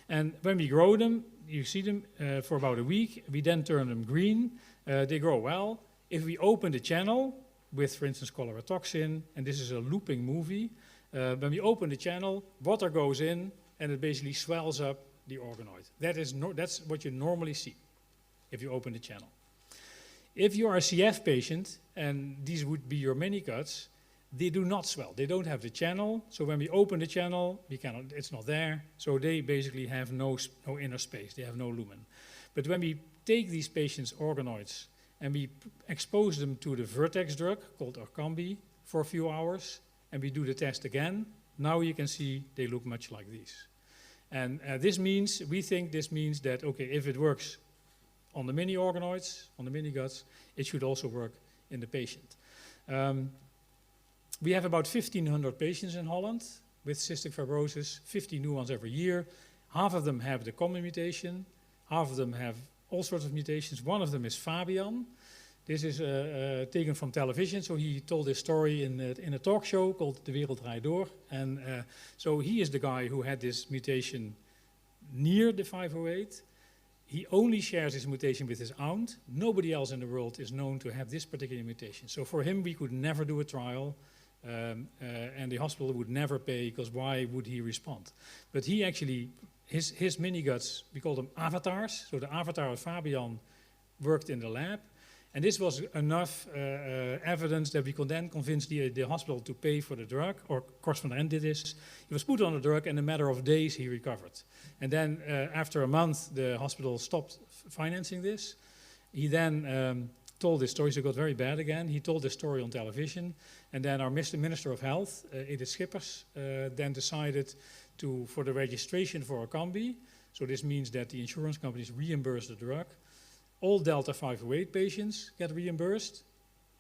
And when we grow them, you see them for about a week, we then turn them green. They grow well. If we open the channel with, for instance, cholera-toxin, and this is a looping movie, when we open the channel, water goes in and it basically swells up the organoid. That's what you normally see if you open the channel. If you are a CF patient, and these would be your mini-cuts, they do not swell. They don't have the channel, so when we open the channel, it's not there, so they basically have no inner space, they have no lumen. But when we take these patients' organoids and we expose them to the Vertex drug called Orkambi for a few hours, and we do the test again, now you can see they look much like these. And we think this means that, okay, if it works on the mini organoids, on the mini guts, it should also work in the patient. We have about 1,500 patients in Holland with cystic fibrosis, 50 new ones every year. Half of them have the common mutation, half of them have all sorts of mutations. One of them is Fabian. This is taken from television, so he told this story in a talk show called De Wereld Draait Door. And so he is the guy who had this mutation near the 508. He only shares his mutation with his aunt. Nobody else in the world is known to have this particular mutation. So for him, we could never do a trial, and the hospital would never pay, because why would he respond? But he actually, his mini-guts, we call them avatars. So the avatar of Fabian worked in the lab. And this was enough evidence that we could then convince the hospital to pay for the drug, or Kors van der Rent did this. He was put on the drug, and in a matter of days he recovered. And then after a month, the hospital stopped financing this. He then told this story, so it got very bad again. He told this story on television, and then our Minister of Health, Edith Schippers, then decided for the registration for Orkambi. So this means that the insurance companies reimburse the drug. All delta 508 patients get reimbursed.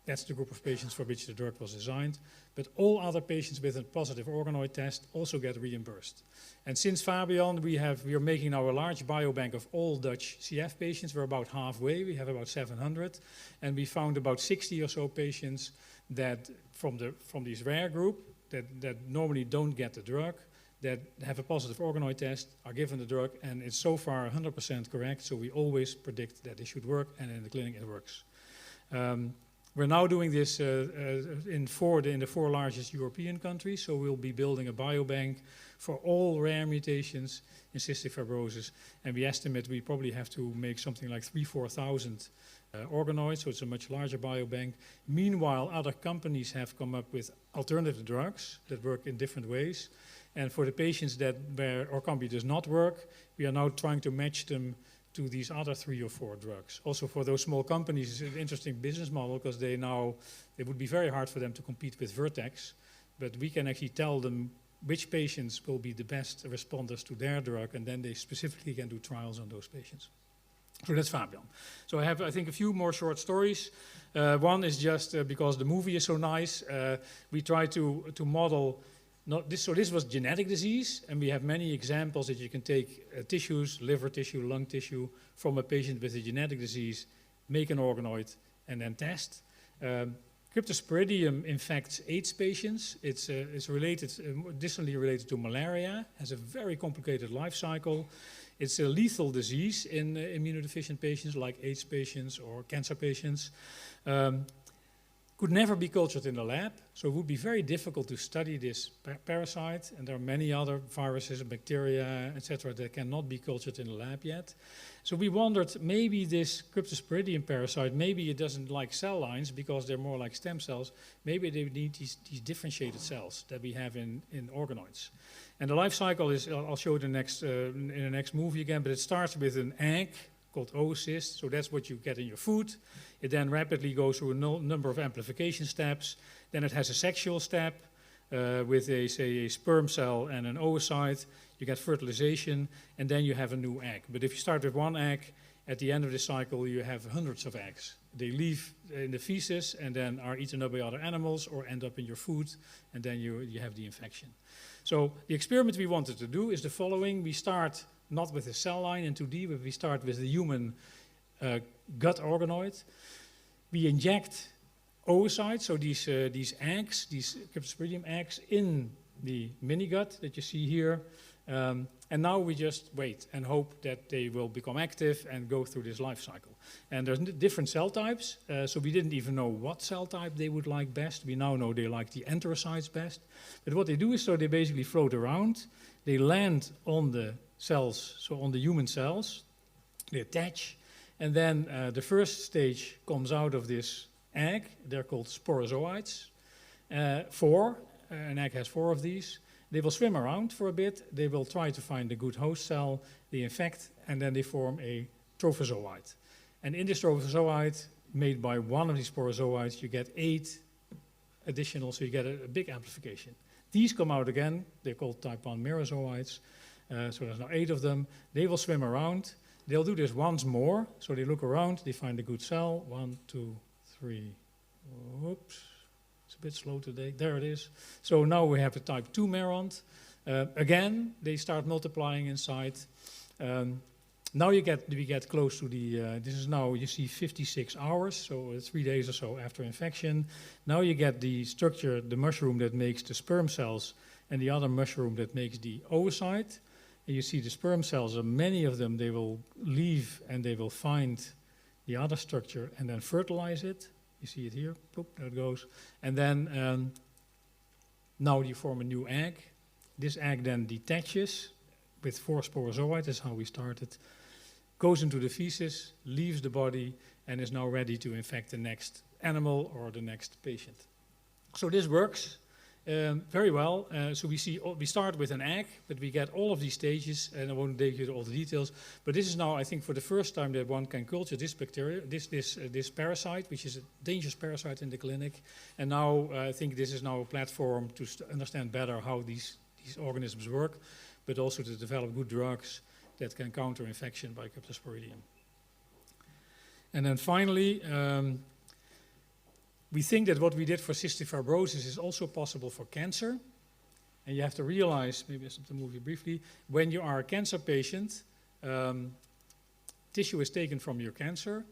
That's the group of patients for which the drug was designed. But all other patients with a positive organoid test also get reimbursed. And since Fabian, we are making now a large biobank of all Dutch CF patients. We're about halfway. We have about 700. And we found about 60 or so patients that from this rare group that normally don't get the drug, that have a positive organoid test, are given the drug, and it's so far 100% correct, so we always predict that it should work, and in the clinic it works. We're now doing this in the 4 largest European countries, so we'll be building a biobank for all rare mutations in cystic fibrosis, and we estimate we probably have to make something like 3,000-4,000 organoids, so it's a much larger biobank. Meanwhile, other companies have come up with alternative drugs that work in different ways, and for the patients where Orkambi does not work, we are now trying to match them to these other 3 or 4 drugs. Also for those small companies, it's an interesting business model because it would be very hard for them to compete with Vertex, but we can actually tell them which patients will be the best responders to their drug, and then they specifically can do trials on those patients. So that's Fabian. So I have, I think, a few more short stories. One is just because the movie is so nice, we try to model. So this was genetic disease, and we have many examples that you can take tissues, liver tissue, lung tissue, from a patient with a genetic disease, make an organoid, and then test. Cryptosporidium infects AIDS patients. It's distantly related to malaria, has a very complicated life cycle. It's a lethal disease in immunodeficient patients like AIDS patients or cancer patients. Could never be cultured in the lab, so it would be very difficult to study this parasite, and there are many other viruses and bacteria, etc., that cannot be cultured in the lab yet. So we wondered, maybe this Cryptosporidium parasite, maybe it doesn't like cell lines because they're more like stem cells, maybe they need these differentiated cells that we have in organoids. And the life cycle is, I'll show it in the next movie again, but it starts with an egg called oocyst, so that's what you get in your food. It then rapidly goes through a number of amplification steps. Then it has a sexual step with a sperm cell and an oocyte. You get fertilization, and then you have a new egg. But if you start with one egg, at the end of the cycle, you have hundreds of eggs. They leave in the feces and then are eaten up by other animals or end up in your food, and then you have the infection. So the experiment we wanted to do is the following. We start not with a cell line in 2D, but we start with the human gut organoid. We inject oocytes, so these eggs, these Cryptosporidium eggs, in the mini-gut that you see here. And now we just wait and hope that they will become active and go through this life cycle. And there's different cell types, so we didn't even know what cell type they would like best. We now know they like the enterocytes best. But what they do is, so they basically float around, they land on the cells, so on the human cells, they attach, and then the first stage comes out of this egg. They're called sporozoites. An egg has 4 of these. They will swim around for a bit. They will try to find a good host cell. They infect, and then they form a trophozoite. And in this trophozoite, made by one of these sporozoites, you get 8 additional, so you get a big amplification. These come out again. They're called type 1 merozoites. So there's now 8 of them. They will swim around. They'll do this once more. So they look around, they find a good cell. 1, 2, 3. Oops. It's a bit slow today. There it is. So now we have a type 2 meront. Again, they start multiplying inside. Now we get close to the, this is now, you see 56 hours, so 3 days or so after infection. Now you get the structure, the mushroom that makes the sperm cells, and the other mushroom that makes the oocyte. And you see the sperm cells, many of them, they will leave and they will find the other structure and then fertilize it. You see it here, boop, there it goes. And then now you form a new egg. This egg then detaches with 4 sporozoites, that's how we started, goes into the feces, leaves the body, and is now ready to infect the next animal or the next patient. So this works very well. So we start with an egg, but we get all of these stages, and I won't take you to all the details. But this is now, I think, for the first time that one can culture this bacteria, this parasite, which is a dangerous parasite in the clinic. And now I think this is now a platform to understand better how these organisms work, but also to develop good drugs that can counter infection by Cryptosporidium. And then finally, we think that what we did for cystic fibrosis is also possible for cancer. And you have to realize, maybe I stop the movie briefly, when you are a cancer patient, tissue is taken from your cancer.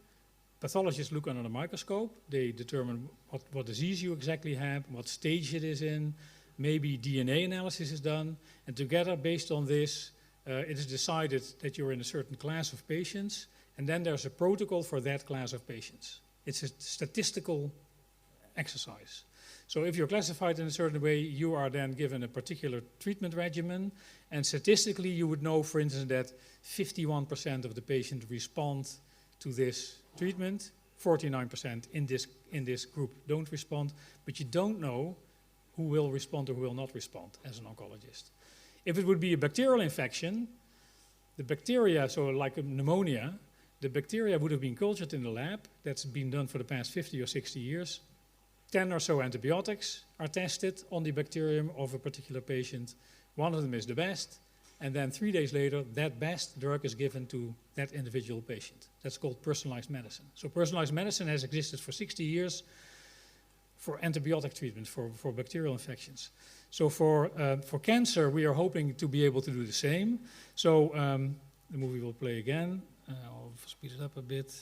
Pathologists look under the microscope. They determine what disease you exactly have, what stage it is in. Maybe DNA analysis is done. And together, based on this, it is decided that you're in a certain class of patients. And then there's a protocol for that class of patients. It's a statistical exercise. So if you're classified in a certain way, you are then given a particular treatment regimen, and statistically you would know, for instance, that 51% of the patients respond to this treatment, 49% in this group don't respond, but you don't know who will respond or who will not respond as an oncologist. If it would be a bacterial infection, the bacteria, so like a pneumonia, the bacteria would have been cultured in the lab. That's been done for the past 50 or 60 years. 10 or so antibiotics are tested on the bacterium of a particular patient. One of them is the best, and then 3 days later, that best drug is given to that individual patient. That's called personalized medicine. So personalized medicine has existed for 60 years for antibiotic treatment for bacterial infections. So for cancer, we are hoping to be able to do the same. So the movie will play again. I'll speed it up a bit.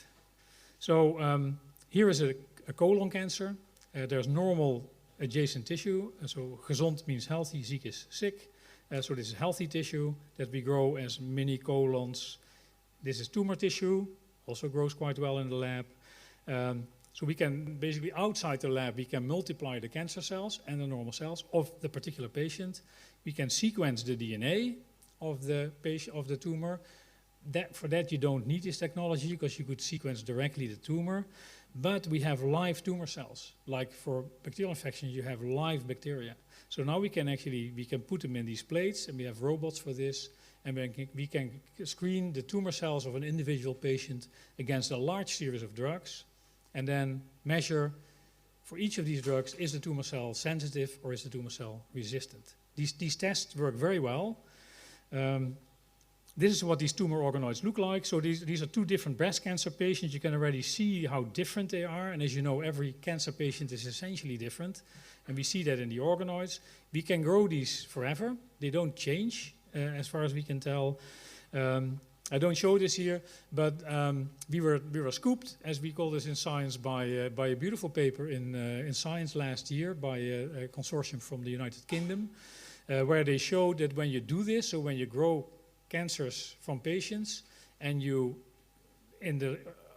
So here is a colon cancer. There's normal adjacent tissue. So gezond means healthy, ziek is sick. So this is healthy tissue that we grow as mini colons. This is tumor tissue, also grows quite well in the lab. So we can basically, outside the lab, we can multiply the cancer cells and the normal cells of the particular patient. We can sequence the DNA of the patient, of the tumor. For that you don't need this technology because you could sequence directly the tumor. But we have live tumor cells. Like for bacterial infections, you have live bacteria. So now we can put them in these plates, and we have robots for this, and we can screen the tumor cells of an individual patient against a large series of drugs, and then measure for each of these drugs, is the tumor cell sensitive or is the tumor cell resistant? These tests work very well. This is what these tumor organoids look like. So these are two different breast cancer patients. You can already see how different they are. And as you know, every cancer patient is essentially different. And we see that in the organoids. We can grow these forever. They don't change, as far as we can tell. I don't show this here, but we were scooped, as we call this in science, by a beautiful paper in Science last year by a consortium from the United Kingdom, where they showed that when you do this, so when you grow cancers from patients, and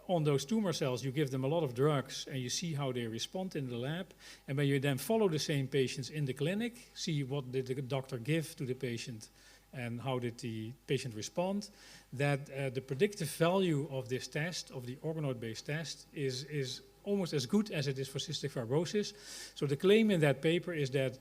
on those tumor cells, you give them a lot of drugs, and you see how they respond in the lab. And when you then follow the same patients in the clinic, see what did the doctor give to the patient, and how did the patient respond, that the predictive value of this test, of the organoid-based test, is almost as good as it is for cystic fibrosis. So the claim in that paper is that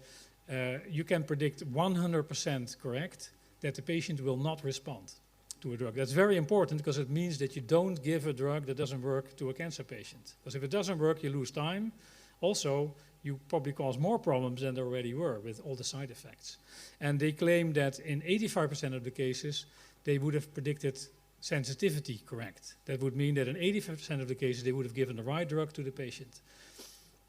you can predict 100% correct that the patient will not respond to a drug. That's very important because it means that you don't give a drug that doesn't work to a cancer patient. Because if it doesn't work, you lose time. Also, you probably cause more problems than there already were with all the side effects. And they claim that in 85% of the cases, they would have predicted sensitivity correct. That would mean that in 85% of the cases, they would have given the right drug to the patient.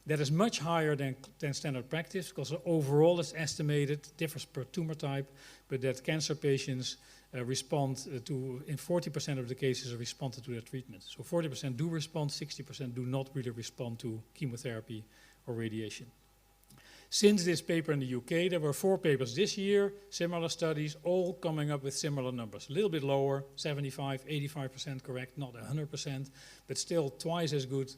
That is much higher than standard practice, because overall it's estimated, differs per tumor type, but that cancer patients respond in 40% of the cases, responded to their treatment. So 40% do respond, 60% do not really respond to chemotherapy or radiation. Since this paper in the UK, there were 4 papers this year, similar studies, all coming up with similar numbers. A little bit lower, 75, 85% correct, not 100%, but still twice as good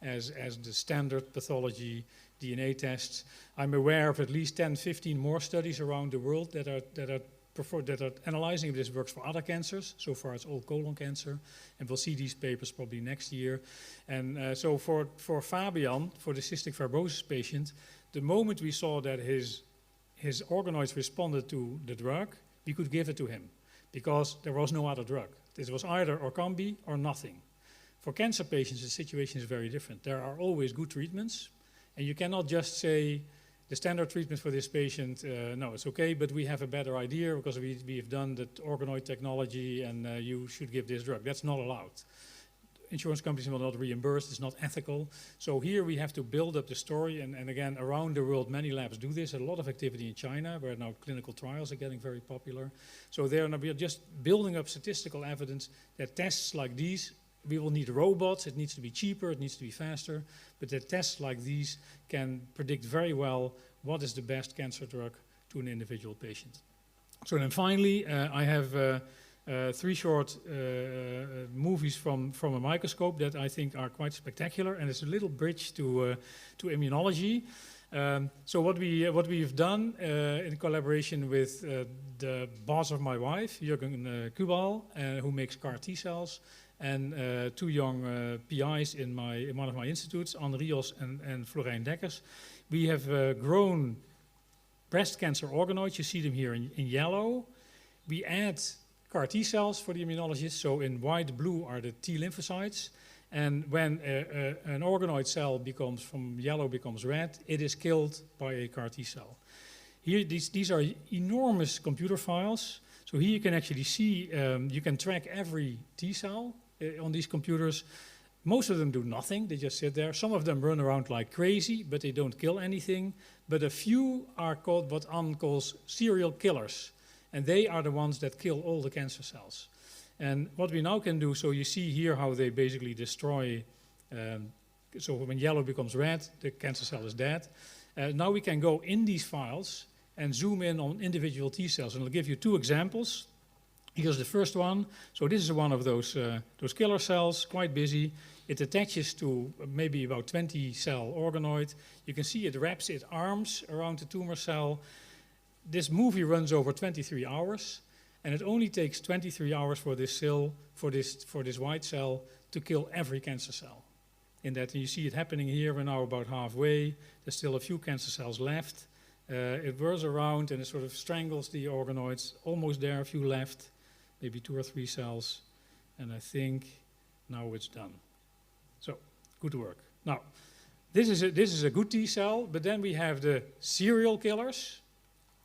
as the standard pathology DNA tests. I'm aware of at least 10, 15 more studies around the world that are analyzing if this works for other cancers. So far it's all colon cancer, and we'll see these papers probably next year. And so for Fabian, for the cystic fibrosis patient, the moment we saw that his organoids responded to the drug, we could give it to him, because there was no other drug. This was either Orkambi or nothing. For cancer patients, the situation is very different. There are always good treatments, and you cannot just say the standard treatment for this patient, no, it's okay, but we have a better idea because we have done the organoid technology, and you should give this drug. That's not allowed. Insurance companies will not reimburse, it's not ethical. So here we have to build up the story, and again, around the world, many labs do this. A lot of activity in China, where now clinical trials are getting very popular. So we are just building up statistical evidence that tests like these, we will need robots, it needs to be cheaper, it needs to be faster, but that tests like these can predict very well what is the best cancer drug to an individual patient. So then finally, I have three short movies from a microscope that I think are quite spectacular, and it's a little bridge to immunology. So what we've done in collaboration with the boss of my wife, Jürgen Kubal, who makes CAR T cells, and two young PIs in one of my institutes, Anne Rios and Florijn Dekkers, we have grown breast cancer organoids. You see them here in yellow. We add CAR T cells for the immunologists, so in white, blue are the T lymphocytes. And when an organoid cell from yellow becomes red, it is killed by a CAR T cell. Here, these are enormous computer files. So here you can actually see, you can track every T cell on these computers. Most of them do nothing, they just sit there. Some of them run around like crazy, but they don't kill anything. But a few are called what Anne calls serial killers. And they are the ones that kill all the cancer cells. And what we now can do, so you see here how they basically destroy, so when yellow becomes red, the cancer cell is dead. Now we can go in these files and zoom in on individual T cells. And I'll give you two examples. Here's the first one. So this is one of those killer cells, quite busy. It attaches to maybe about 20 cell organoid. You can see it wraps its arms around the tumor cell. This movie runs over 23 hours. And it only takes 23 hours for this white cell to kill every cancer cell. In that, and you see it happening here. We're now about halfway. There's still a few cancer cells left. It whirls around and it sort of strangles the organoids. Almost there, a few left, maybe 2 or 3 cells. And I think now it's done. So, good work. Now, this is a good T cell, but then we have the serial killers,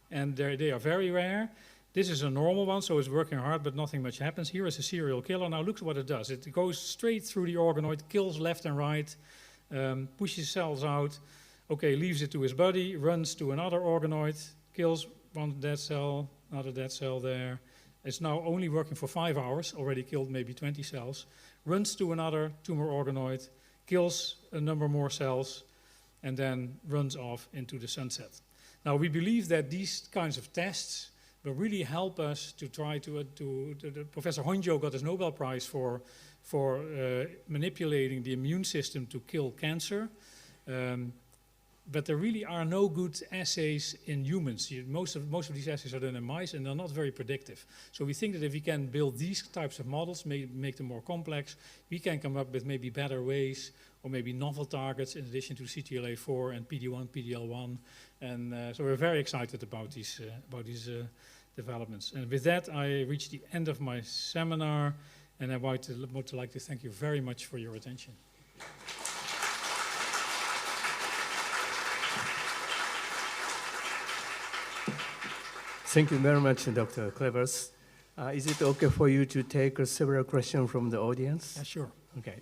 and they are very rare. This is a normal one, so it's working hard, but nothing much happens. Here is a serial killer. Now look what it does. It goes straight through the organoid, kills left and right, pushes cells out, okay, leaves it to his body, runs to another organoid, kills one dead cell, another dead cell there. It's now only working for 5 hours, already killed maybe 20 cells, runs to another tumor organoid, kills a number more cells, and then runs off into the sunset. Now we believe that these kinds of tests will really help us to try to Professor Honjo got his Nobel Prize for manipulating the immune system to kill cancer. But there really are no good assays in humans. Most of these assays are done in mice, and they're not very predictive. So we think that if we can build these types of models, make them more complex, we can come up with maybe better ways, or maybe novel targets in addition to CTLA-4 and PD-1, PD-L1. And so we're very excited about these developments. And with that, I reached the end of my seminar, and I would like to thank you very much for your attention. Thank you very much, Dr. Clevers. Is it okay for you to take several questions from the audience? Yeah, sure. Okay.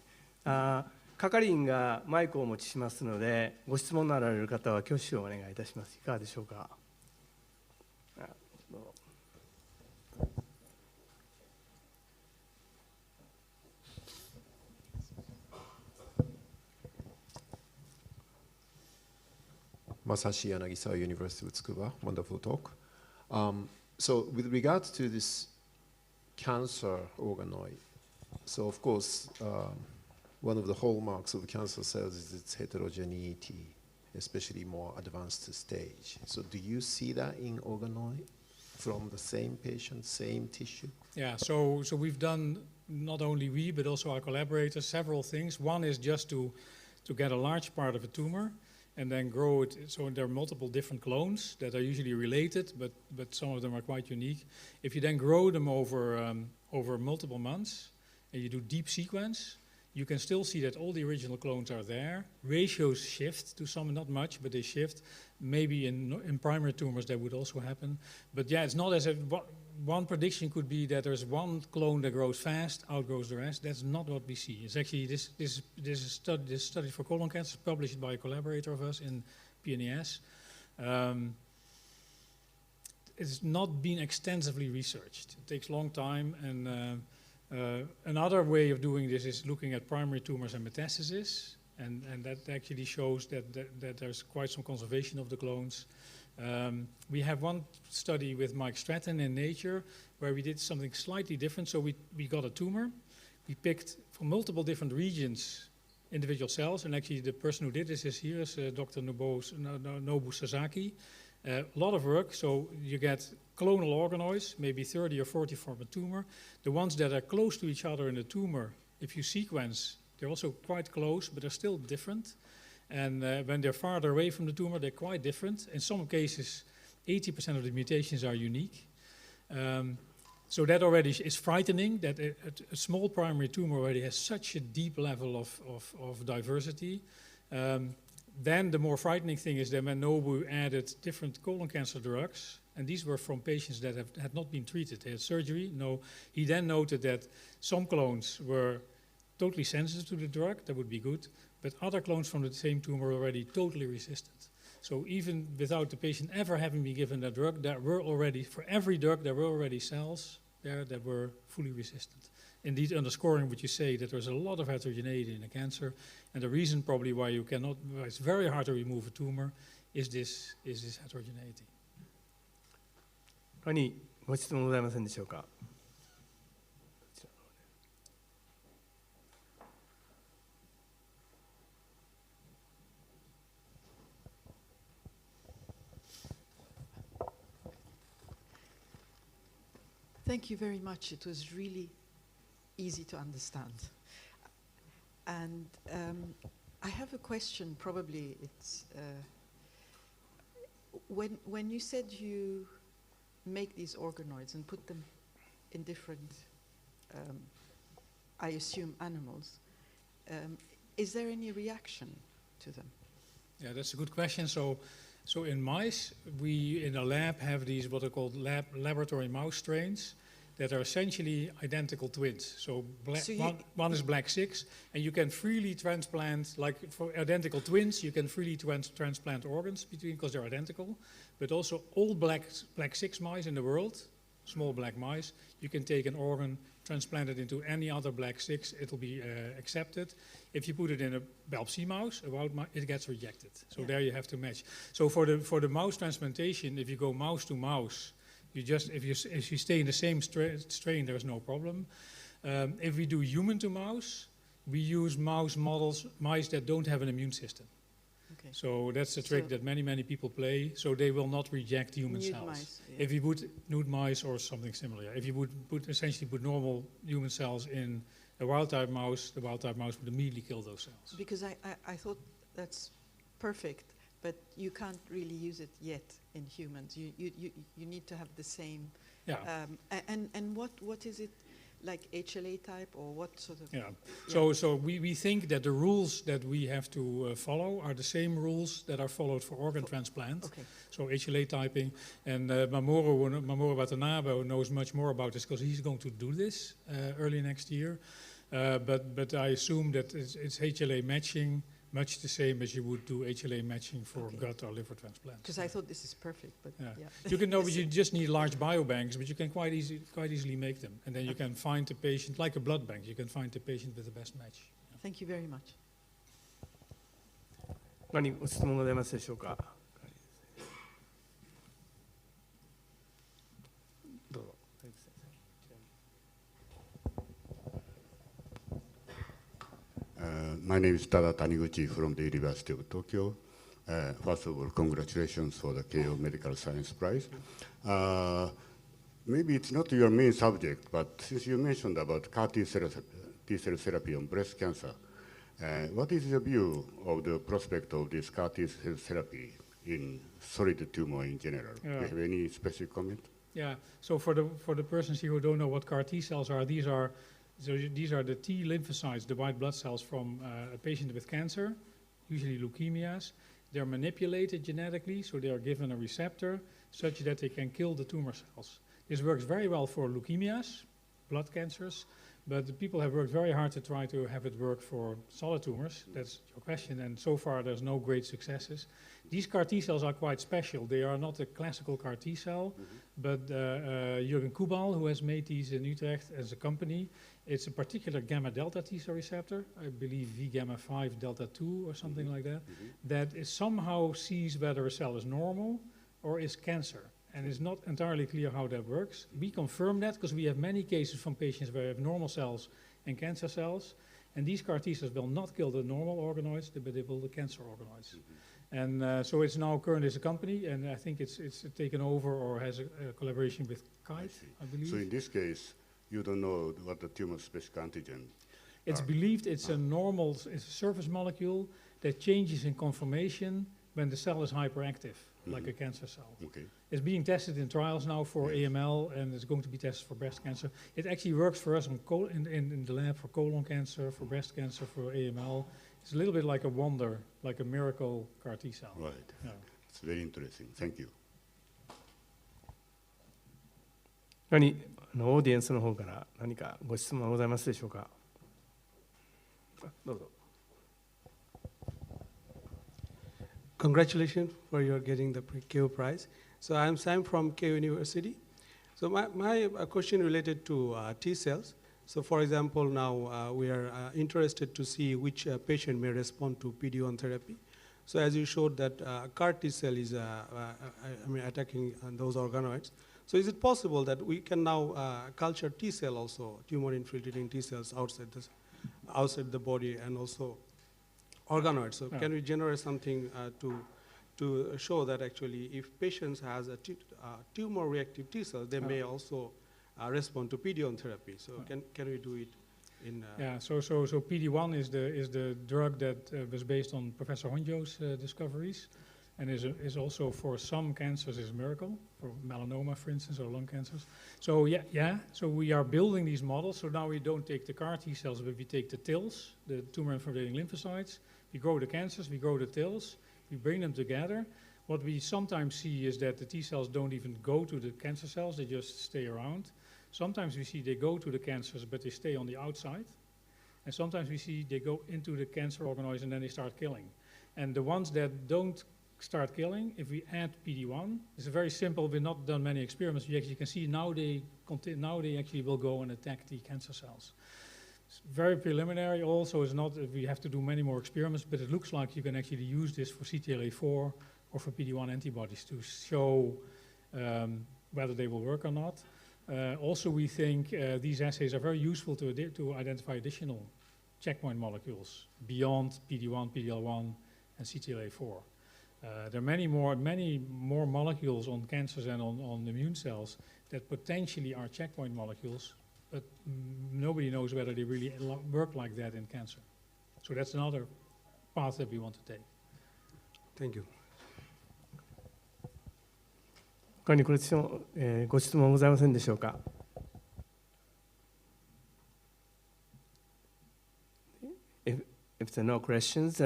係員がマイクをお持ちしますので、ご質問のあられる方は挙手をお願いいたします。いかがでしょうか。Masashi Yanagisawa, University of Tsukuba. Wonderful talk. So with regard to this cancer organoid, so of course, one of the hallmarks of cancer cells is its heterogeneity, especially more advanced stage. So do you see that in organoid from the same patient, same tissue? Yeah, so we've done, not only we, but also our collaborators, several things. One is just to get a large part of a tumor and then grow it. So there are multiple different clones that are usually related, but some of them are quite unique. If you then grow them over multiple months and you do deep sequence, you can still see that all the original clones are there. Ratios shift to some, not much, but they shift. Maybe in primary tumors that would also happen. But yeah, it's not as if one prediction could be that there's one clone that grows fast, outgrows the rest. That's not what we see. It's actually this study for colon cancer published by a collaborator of us in PNAS. It's not been extensively researched. It takes a long time, and another way of doing this is looking at primary tumors and metastasis, and that actually shows that there's quite some conservation of the clones. We have one study with Mike Stratton in Nature where we did something slightly different. So we got a tumor. We picked from multiple different regions individual cells, and actually the person who did this is here, is Dr. Nobu Sasaki. A lot of work, so you get clonal organoids, maybe 30 or 40 from a tumor. The ones that are close to each other in the tumor, if you sequence, they're also quite close, but they're still different. And when they're farther away from the tumor, they're quite different. In some cases, 80% of the mutations are unique. So that already is frightening, that a small primary tumor already has such a deep level of diversity. Then the more frightening thing is that when Nobu added different colon cancer drugs, and these were from patients that had not been treated, they had surgery. No, he then noted that some clones were totally sensitive to the drug, that would be good, but other clones from the same tumor were already totally resistant. So even without the patient ever having been given that drug, there were already, for every drug, there were already cells there that were fully resistant. Indeed, underscoring what you say, that there's a lot of heterogeneity in the cancer, and the reason probably why you cannot, why it's very hard to remove a tumor, is this heterogeneity. 他にご質問ございませんでしょうか。Thank you very much. It was really easy to understand. And I have a question, probably it's, when you said you make these organoids and put them in different, I assume, animals, is there any reaction to them? Yeah, that's a good question. So in mice, we in the lab have these what are called laboratory mouse strains that are essentially identical twins. So, one is black 6, and you can freely transplant, like for identical twins, you can freely transplant organs between, because they're identical, but also all black 6 mice in the world, small black mice, you can take an organ, transplant it into any other black 6, it'll be accepted. If you put it in a BALB/C mouse, it gets rejected. So there you have to match. So for the mouse transplantation, if you go mouse to mouse, if you stay in the same strain, there's no problem. If we do human to mouse, we use mouse models, mice that don't have an immune system. Okay. So that's a trick that many people play, so they will not reject human cells. Mice, yeah. If you put nude mice or something similar, if you would essentially put normal human cells in a wild type mouse, the wild type mouse would immediately kill those cells. Because I thought that's perfect, but you can't really use it yet in humans. You need to have the same. Yeah. And what is it, like HLA type, or what sort of? Yeah. So we think that the rules that we have to follow are the same rules that are followed for organ transplant. Okay. So HLA typing, and Mamoru Watanabe knows much more about this because he's going to do this early next year. But I assume that it's HLA matching, much the same as you would do HLA matching for gut or liver transplant. Because I thought this is perfect, but yeah. You can know, but you just need large biobanks, but you can quite easily make them, and then you can find the patient, like a blood bank, you can find the patient with the best match. Thank you very much. 何ご質問ございますでしょうか。どうぞ。My name is Tada Taniguchi from the University of Tokyo. First of all, congratulations for the Keio Medical Science Prize. Maybe it's not your main subject, but since you mentioned about CAR T-cell therapy on breast cancer, what is your view of the prospect of this CAR T-cell therapy in solid tumor in general? Do you have any specific comment? Yeah, so for the persons here who don't know what CAR T cells are, these are the T lymphocytes, the white blood cells from a patient with cancer, usually leukemias. They're manipulated genetically, so they are given a receptor such that they can kill the tumor cells. This works very well for leukemias, blood cancers, but the people have worked very hard to try to have it work for solid tumors. That's your question, and so far there's no great successes. These CAR T cells are quite special. They are not a classical CAR T cell, but Jürgen Kubal, who has made these in Utrecht as a company, it's a particular gamma delta T cell receptor, I believe V gamma 5 delta 2 or something like that, that somehow sees whether a cell is normal, or is cancer? And it's not entirely clear how that works. We confirm that because we have many cases from patients where we have normal cells and cancer cells. And these CAR T cells will not kill the normal organoids, but they will the cancer organoids. And so it's now current as a company, and I think it's taken over or has a collaboration with Keio, I believe. So in this case, you don't know what the tumor-specific antigen. It's believed it's a normal, it's a surface molecule that changes in conformation when the cell is hyperactive, like a cancer cell. Okay. It's being tested in trials now for AML, and it's going to be tested for breast cancer. It actually works for us in the lab for colon cancer, for breast cancer, for AML. It's a little bit like a wonder, like a miracle CAR T cell. Right. Yeah. It's very interesting. Thank you. オーディエンスの方から何かご質問はございますでしょうか。どうぞ。Congratulations for your getting the Keio prize. So I'm Sam from Keio University. So my question related to T cells. So for example, now we are interested to see which patient may respond to PD-1 therapy. So as you showed that CAR T cell is attacking those organoids. So is it possible that we can now culture T cell also, tumor-infiltrating T cells outside the body and also organoids? So can we generate something to show that actually if patients has a tumor-reactive T cell, they may also respond to PD-1 therapy. So can we do it in? So PD-1 is the drug that was based on Professor Honjo's discoveries, and is also for some cancers is a miracle, for melanoma, for instance, or lung cancers. So so we are building these models. So now we don't take the CAR T cells, but we take the TILs, the tumor-infiltrating lymphocytes. We grow the cancers, we grow the TILs, we bring them together. What we sometimes see is that the T cells don't even go to the cancer cells, they just stay around. Sometimes we see they go to the cancers, but they stay on the outside. And sometimes we see they go into the cancer organoids and then they start killing. And the ones that don't start killing, if we add PD-1, it's very simple, we've not done many experiments, you actually can see now they actually will go and attack the cancer cells. It's very preliminary also, it's not, we have to do many more experiments, but it looks like you can actually use this for CTLA-4 or for PD-1 antibodies to show whether they will work or not. Also, we think these assays are very useful to identify additional checkpoint molecules beyond PD-1, PD-L1, and CTLA-4. There are many more molecules on cancers and on immune cells that potentially are checkpoint molecules, but nobody knows whether they really work like that in cancer. So that's another path that we want to take. Thank you. 他にご質問ございませんでしょうか。If there are no questions,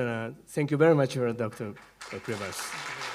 thank you very much, Dr. Krivas.